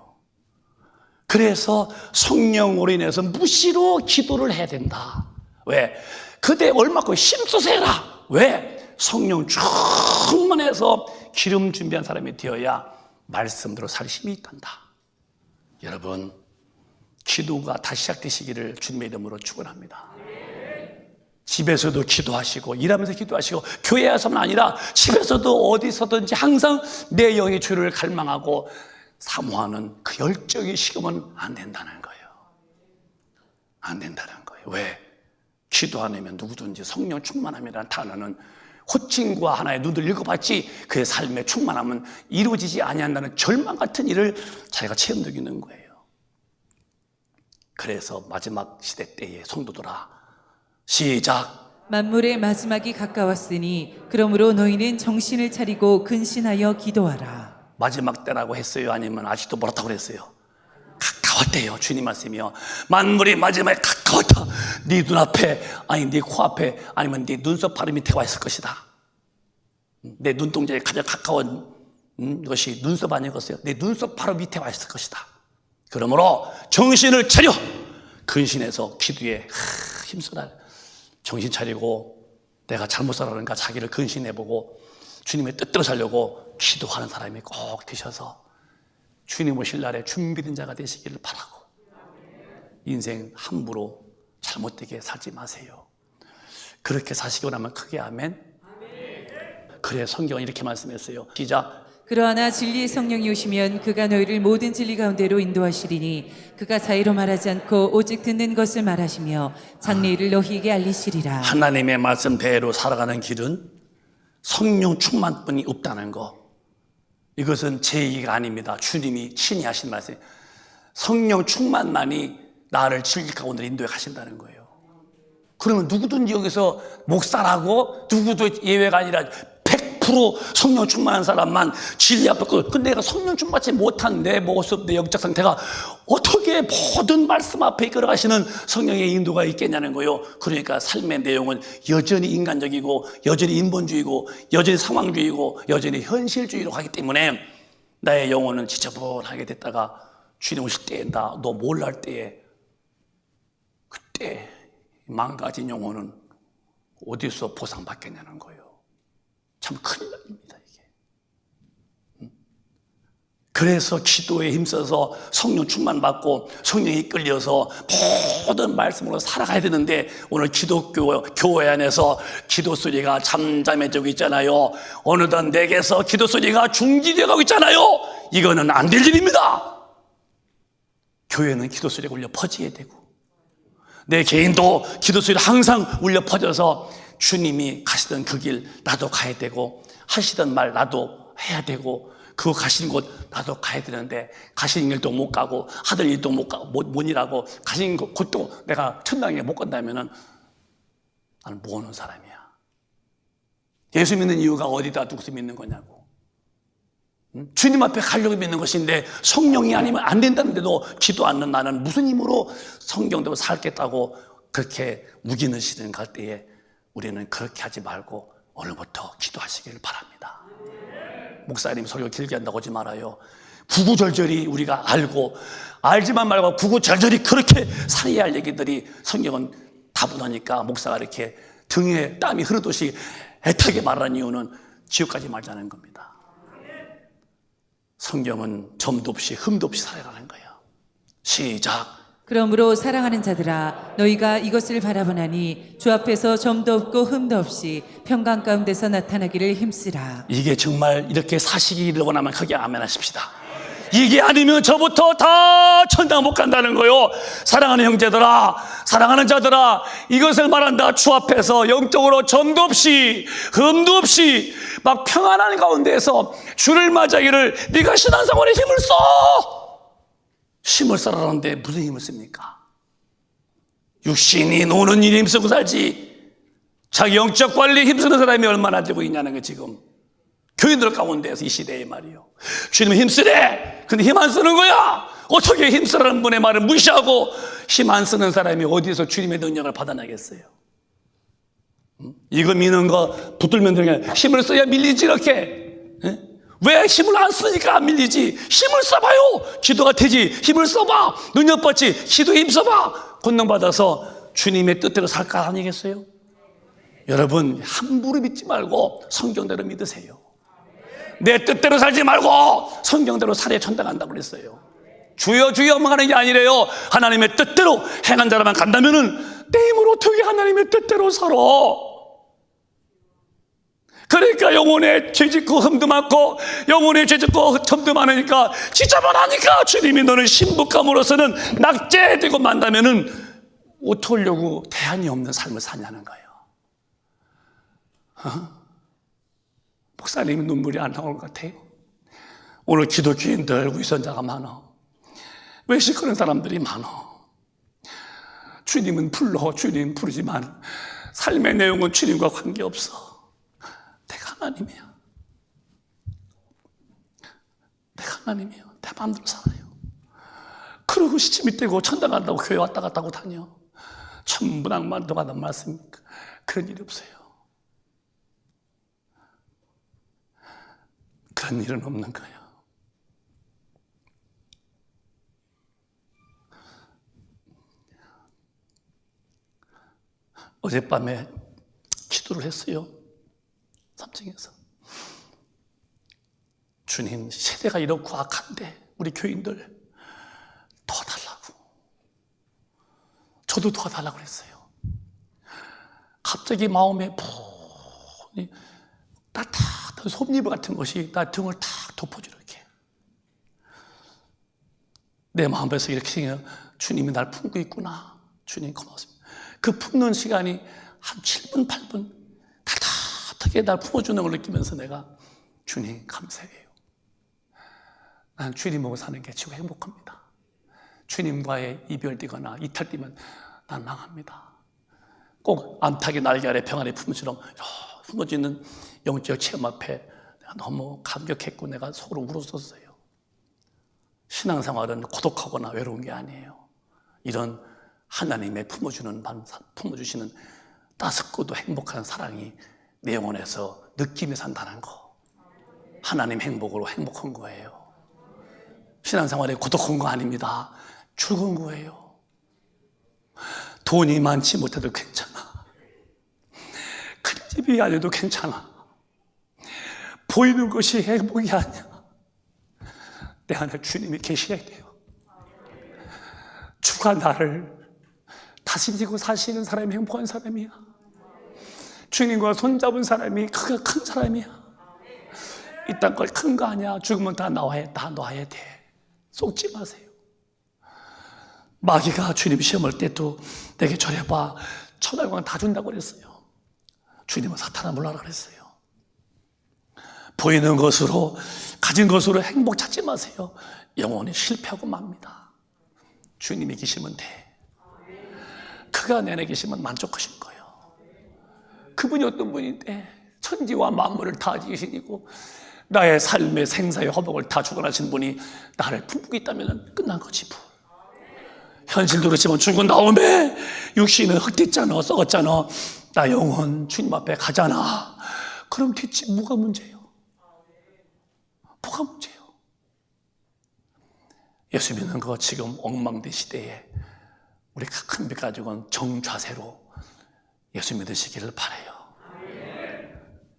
그래서 성령으로 인해서 무시로 기도를 해야 된다. 왜? 그대 얼마큼 힘써서 해라. 왜? 성령 충만해서 기름 준비한 사람이 되어야 말씀대로 살 힘이 있단다. 여러분, 기도가 다시 시작되시기를 주님의 이름으로 축원합니다. 집에서도 기도하시고 일하면서 기도하시고 교회 와서는 아니라 집에서도 어디서든지 항상 내 영의 주를 갈망하고 사모하는 그 열정이 식으면 안 된다는 거예요. 안 된다는 거예요. 왜? 기도 안 하면 누구든지 성령 충만함이라는 단어는 호칭과 하나의 눈을 읽어봤지 그의 삶의 충만함은 이루어지지 아니한다는 절망 같은 일을 자기가 체험되고 있는 거예요. 그래서 마지막 시대 때의 성도들아 시작. 만물의 마지막이 가까웠으니 그러므로 너희는 정신을 차리고 근신하여 기도하라. 마지막 때라고 했어요? 아니면 아직도 멀었다고 그랬어요? 가까웠대요. 주님 말씀이요. 만물이 마지막에 가까웠다. 네 눈앞에, 아니 네 코앞에, 아니면 네 눈썹 바로 밑에 와 있을 것이다. 내 눈동자에 가장 가까운 것이 눈썹 아니겠어요? 내 눈썹 바로 밑에 와 있을 것이다. 그러므로 정신을 차려! 근신해서 기도에 힘쓰라. 정신 차리고 내가 잘못 살았는가 자기를 근신해보고 주님의 뜻대로 살려고 기도하는 사람이 꼭 되셔서 주님 오실 날에 준비된 자가 되시기를 바라고, 인생 함부로 잘못되게 살지 마세요. 그렇게 사시고 나면 크게 아멘. 그래, 성경은 이렇게 말씀했어요. 시작. 그러나 진리의 성령이 오시면 그가 너희를 모든 진리 가운데로 인도하시리니 그가 자의로 말하지 않고 오직 듣는 것을 말하시며 장래일을 너희에게 알리시리라. 하나님의 말씀대로 살아가는 길은 성령 충만뿐이 없다는 거, 이것은 제 얘기가 아닙니다. 주님이 친히 하신 말씀. 성령 충만만이 나를 진리 가운데 인도해 가신다는 거예요. 그러면 누구든지 여기서 목사라고 누구도 예외가 아니라 100% 성령 충만한 사람만 진리 앞에 근데 내가 성령 충만하지 못한 내 모습, 내 영적 상태가 어떻게 모든 말씀 앞에 이끌어가시는 성령의 인도가 있겠냐는 거예요. 그러니까 삶의 내용은 여전히 인간적이고 여전히 인본주의고 여전히 상황주의고 여전히 현실주의로 가기 때문에 나의 영혼은 지저분하게 됐다가 주님 오실 때에 너 몰랄 때에 그때 망가진 영혼은 어디서 보상받겠냐는 거예요. 참 큰일 납니다, 이게. 그래서 기도에 힘써서 성령 충만받고 성령에 이끌려서 모든 말씀으로 살아가야 되는데, 오늘 기독교 교회 안에서 기도 소리가 잠잠해지고 있잖아요. 어느덧 내게서 기도 소리가 중지되어 가고 있잖아요. 이거는 안 될 일입니다. 교회는 기도 소리가 울려 퍼지게 되고, 내 개인도 기도 소리가 항상 울려 퍼져서 주님이 가시던 그 길 나도 가야 되고, 하시던 말 나도 해야 되고, 그 가신 곳 나도 가야 되는데 가신 일도 못 가고 하던 일도 못 가고 못 일하고 가신 곳도 내가 천당에 못 간다면은 나는 뭐 하는 사람이야? 예수 믿는 이유가 어디다 두고서 믿는 거냐고. 주님 앞에 가려고 믿는 것인데 성령이 아니면 안 된다는데도 기도 않는 나는 무슨 힘으로 성경대로 살겠다고 그렇게 무기는 시든 갈 때에 우리는 그렇게 하지 말고 오늘부터 기도하시길 바랍니다. 목사님 설교 길게 한다고 하지 말아요. 구구절절히 우리가 알지만 말고 구구절절히 그렇게 살아야 할 얘기들이 성경은 다분하니까 목사가 이렇게 등에 땀이 흐르듯이 애타게 말하는 이유는 지옥까지 말자는 겁니다. 성경은 점도 없이 흠도 없이 살아가는 거예요. 시작. 그러므로 사랑하는 자들아, 너희가 이것을 바라보나니 주 앞에서 점도 없고 흠도 없이 평강 가운데서 나타나기를 힘쓰라. 이게 정말 이렇게 사시기를 원하면 크게 아멘 하십시다. 이게 아니면 저부터 다 천당 못 간다는 거요. 사랑하는 형제들아, 사랑하는 자들아, 이것을 말한다. 주 앞에서 영적으로 점도 없이 흠도 없이 막 평안한 가운데에서 주를 맞이하기를 네가 신앙생활에 힘을 써! 힘을 써라는데 무슨 힘을 씁니까? 육신이 노는 일에 힘쓰고 살지, 자기 영적 관리에 힘쓰는 사람이 얼마나 되고 있냐는 거. 지금 교인들 가운데에서 이 시대에 말이요, 주님은 힘쓰래. 근데 힘 안 쓰는 거야. 어떻게 힘쓰라는 분의 말을 무시하고 힘 안 쓰는 사람이 어디서 주님의 능력을 받아내겠어요? 이거 미는 거 붙들면 되냐? 힘을 써야 밀리지 이렇게. 왜 힘을 안 쓰니까 안 밀리지? 힘을 써봐요. 기도가 되지. 힘을 써봐. 능력받지. 기도에 힘써봐. 권능받아서 주님의 뜻대로 살까 아니겠어요? 여러분, 함부로 믿지 말고 성경대로 믿으세요. 내 뜻대로 살지 말고 성경대로 살아야 천당 간다고 그랬어요. 주여 주여 하는 게 아니래요. 하나님의 뜻대로 행한 자라만 간다면은 내 힘으로 어떻게 하나님의 뜻대로 살아? 그러니까 영혼에 죄짓고 흠도 많고 영혼에 죄짓고 흠도 많으니까 지저분하니까 주님이 너는 신부감으로서는 낙제되고 만다면은 어떡하려고 대안이 없는 삶을 사냐는 거예요. 목사님이 눈물이 안 나올 것 같아요. 오늘 기독교인들 위선자가 많아. 외식하는 사람들이 많아. 주님은 불러, 주님 부르지만 삶의 내용은 주님과 관계없어. 내가 하나님이야. 내가 하나님이요, 내 마음대로 살아요. 그러고 시침이 떼고 천당 간다고 교회 왔다 갔다 하고 다녀. 전부 낭만도 하는 말씀입니까? 그런 일이 없어요. 그런 일은 없는 거예요. 어젯밤에 기도를 했어요. 3층에서. 주님, 세대가 이렇고 악한데 우리 교인들 도와달라고. 저도 도와달라고 그랬어요. 갑자기 마음에 푹 따뜻한 솜니버 같은 것이 나 등을 탁 덮어줘. 이렇게 내 마음에서 이렇게 생각해요. 주님이 날 품고 있구나. 주님 고맙습니다. 그 품는 시간이 한 7분 8분 따뜻하게 날 품어주는 걸 느끼면서 내가 주님 감사해요. 난 주님하고 사는 게 지금 행복합니다. 주님과의 이별되거나 이탈되면 난 망합니다. 꼭 암탉의 날개 아래 평안의 품처럼 품어지는 영적 체험 앞에 내가 너무 감격했고 내가 속으로 울었었어요. 신앙생활은 고독하거나 외로운 게 아니에요. 이런 하나님의 품어주시는 따숩고도 행복한 사랑이 내 영혼에서 느끼며 산다는 거. 하나님 행복으로 행복한 거예요. 신앙생활에 고독한 거 아닙니다. 즐거운 거예요. 돈이 많지 못해도 괜찮아. 큰 집이 아니어도 괜찮아. 보이는 것이 행복이 아니야. 내 안에 주님이 계셔야 돼요. 주가 나를 다스리고 사시는 사람이 행복한 사람이야. 주님과 손잡은 사람이 그가 큰 사람이야. 이딴 걸 큰 거 아니야. 죽으면 다 놔야 돼. 속지 마세요. 마귀가 주님 시험할 때도 내게 저려봐. 천하영광 다 준다고 그랬어요. 주님은 사탄아 물러라 그랬어요. 보이는 것으로 가진 것으로 행복 찾지 마세요. 영원히 실패하고 맙니다. 주님이 계시면 돼. 그가 내 안에 계시면 만족하신 거예요. 그분이 어떤 분인데 천지와 만물을 다 지으시고 나의 삶의 생사의 허복을 다 주관하신 분이 나를 품고 있다면 끝난 거지 뭐. 현실도 그렇지만 죽은 다음에 육신은 흙됐잖아, 썩었잖아. 나 영혼 주님 앞에 가잖아. 그럼 됐지. 뭐가 문제예요? 뭐가 문제예요? 예수 믿는 거 지금 엉망된 시대에 우리 큰 빚 가지고는 정자세로 예수 믿으시기를 바라요.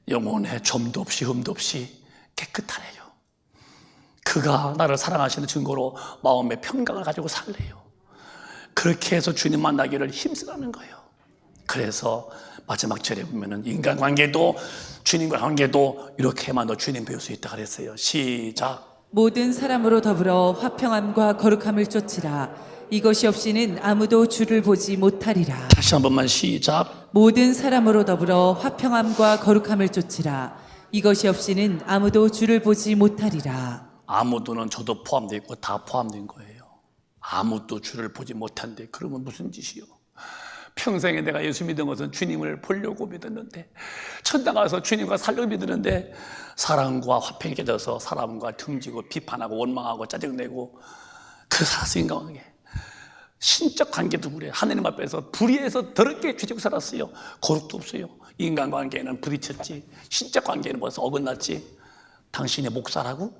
영혼에 점도 없이 흠도 없이 깨끗하래요. 그가 나를 사랑하시는 증거로 마음의 평강을 가지고 살래요. 그렇게 해서 주님 만나기를 힘쓰라는 거예요. 그래서 마지막 절에 보면은 인간관계도 주님과 관계도 이렇게만 너 주님 배울 수 있다 그랬어요. 시작. 모든 사람으로 더불어 화평함과 거룩함을 쫓으라. 이것이 없이는 아무도 주를 보지 못하리라. 다시 한 번만 시작. 모든 사람으로 더불어 화평함과 거룩함을 쫓으라. 이것이 없이는 아무도 주를 보지 못하리라. 아무도는 저도 포함되어 있고 다 포함된 거예요. 아무도 주를 보지 못한대. 그러면 무슨 짓이요? 평생에 내가 예수 믿은 것은 주님을 보려고 믿었는데, 천당 가서 주님과 살려고 믿었는데 사랑과 화평이 깨져서 사람과 등지고 비판하고 원망하고 짜증내고 그 살았으니까 어느 신적 관계도 그래. 하나님 앞에서 불의해서 더럽게 죄지고 살았어요. 거룩도 없어요. 인간관계는 부딪혔지. 신적 관계는 벌써 어긋났지. 당신의 목사라고?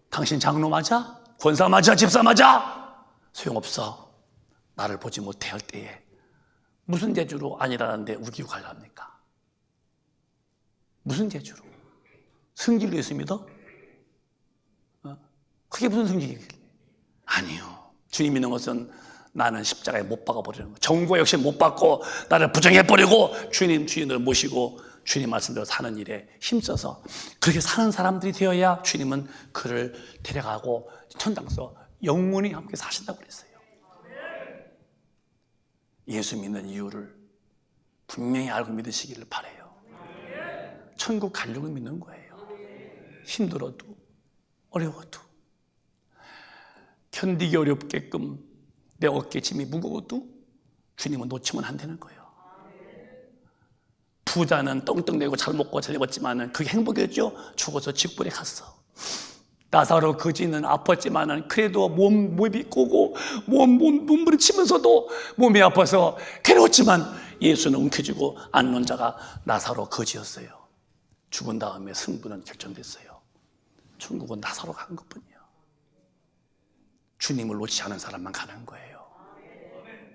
당신 장로 맞아? 권사 맞아? 집사 맞아? 소용없어. 나를 보지 못해 할 때에 무슨 재주로 아니라는데 우기고 갈랍니까? 무슨 재주로? 승질로 예수 믿어? 그게 무슨 승질이길래? 아니요. 주님 믿는 것은 나는 십자가에 못 박아버리는 거예요. 정과 역시 못 받고 나를 부정해버리고 주님 주인을 모시고 주님 말씀대로 사는 일에 힘써서 그렇게 사는 사람들이 되어야 주님은 그를 데려가고 천당에서 영원히 함께 사신다고 그랬어요. 예수 믿는 이유를 분명히 알고 믿으시기를 바라요. 천국 가려고 믿는 거예요. 힘들어도 어려워도 견디기 어렵게끔 내 어깨 짐이 무거워도 주님은 놓치면 안 되는 거예요. 부자는 떵떵대고 잘 먹고 잘 입었지만 그게 행복이었죠. 죽어서 직불에 갔어. 나사로 거지는 아팠지만은 그래도 몸이 꼬고 몸부림치면서도 몸이 아파서 괴로웠지만 예수는 움켜쥐고 앉는 자가 나사로 거지였어요. 죽은 다음에 승부는 결정됐어요. 천국은 나사로 간 것뿐이에요. 주님을 놓지 않은 사람만 가는 거예요.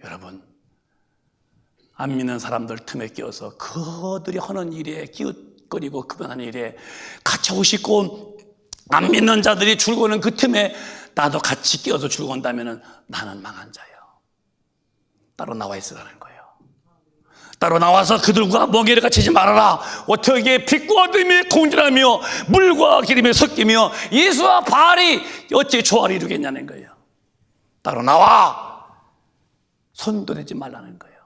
여러분, 안 믿는 사람들 틈에 끼어서 그들이 하는 일에 기웃거리고 그분하는 일에 갇혀오고 싶고, 안 믿는 자들이 즐거워하는 그 틈에 나도 같이 끼어서 즐거운다면 나는 망한 자예요. 따로 나와 있으라는 거예요. 따로 나와서 그들과 멍에를 갇히지 말아라. 어떻게 빛과 어둠이 공존하며 물과 기름이 섞이며 예수와 바알이 어찌 조화를 이루겠냐는 거예요. 따로 나와. 손도 대지 말라는 거예요.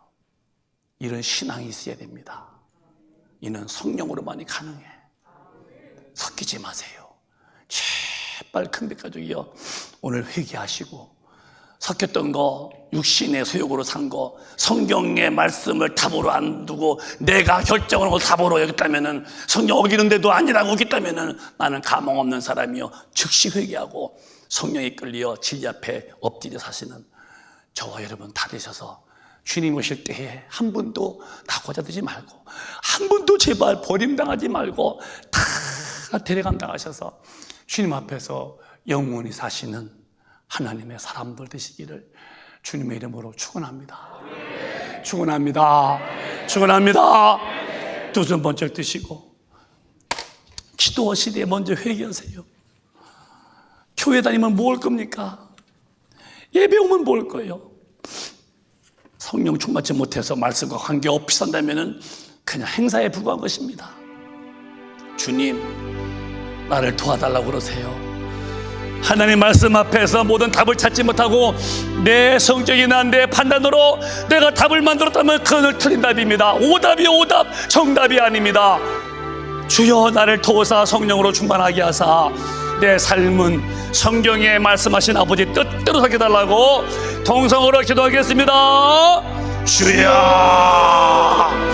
이런 신앙이 있어야 됩니다. 이는 성령으로만이 가능해. 섞이지 마세요. 제발 큰빛가족이요, 오늘 회개하시고 섞였던 거, 육신의 소욕으로 산 거, 성경의 말씀을 답으로 안 두고 내가 결정을 하고 답으로 여겼다면은, 성경 어기는데도 아니라고 여겼다면은 나는 가망 없는 사람이요, 즉시 회개하고 성령에 끌려 진리 앞에 엎드려 사시는 저와 여러분 다 되셔서 주님 오실 때에 한 분도 다 고자되지 말고, 한 분도 제발 버림당하지 말고 다 데려간다 하셔서 주님 앞에서 영원히 사시는 하나님의 사람들 되시기를 주님의 이름으로 축원합니다. 축원합니다. 축원합니다. 두 손 번쩍 드시고 기도하시되 먼저 회개하세요. 교회 다니면 뭘 겁니까? 예배 오면 뭘 거예요? 성령 충만치 못해서 말씀과 관계없이 산다면 그냥 행사에 불과한 것입니다. 주님, 나를 도와달라고 그러세요. 하나님 말씀 앞에서 모든 답을 찾지 못하고 내 성적이나 내 판단으로 내가 답을 만들었다면 그건 틀린 답입니다. 오답이 오답, 정답이 아닙니다. 주여, 나를 도우사 성령으로 충만하게 하사 내 삶은 성경에 말씀하신 아버지 뜻대로 살게 달라고 동성으로 기도하겠습니다. 주여.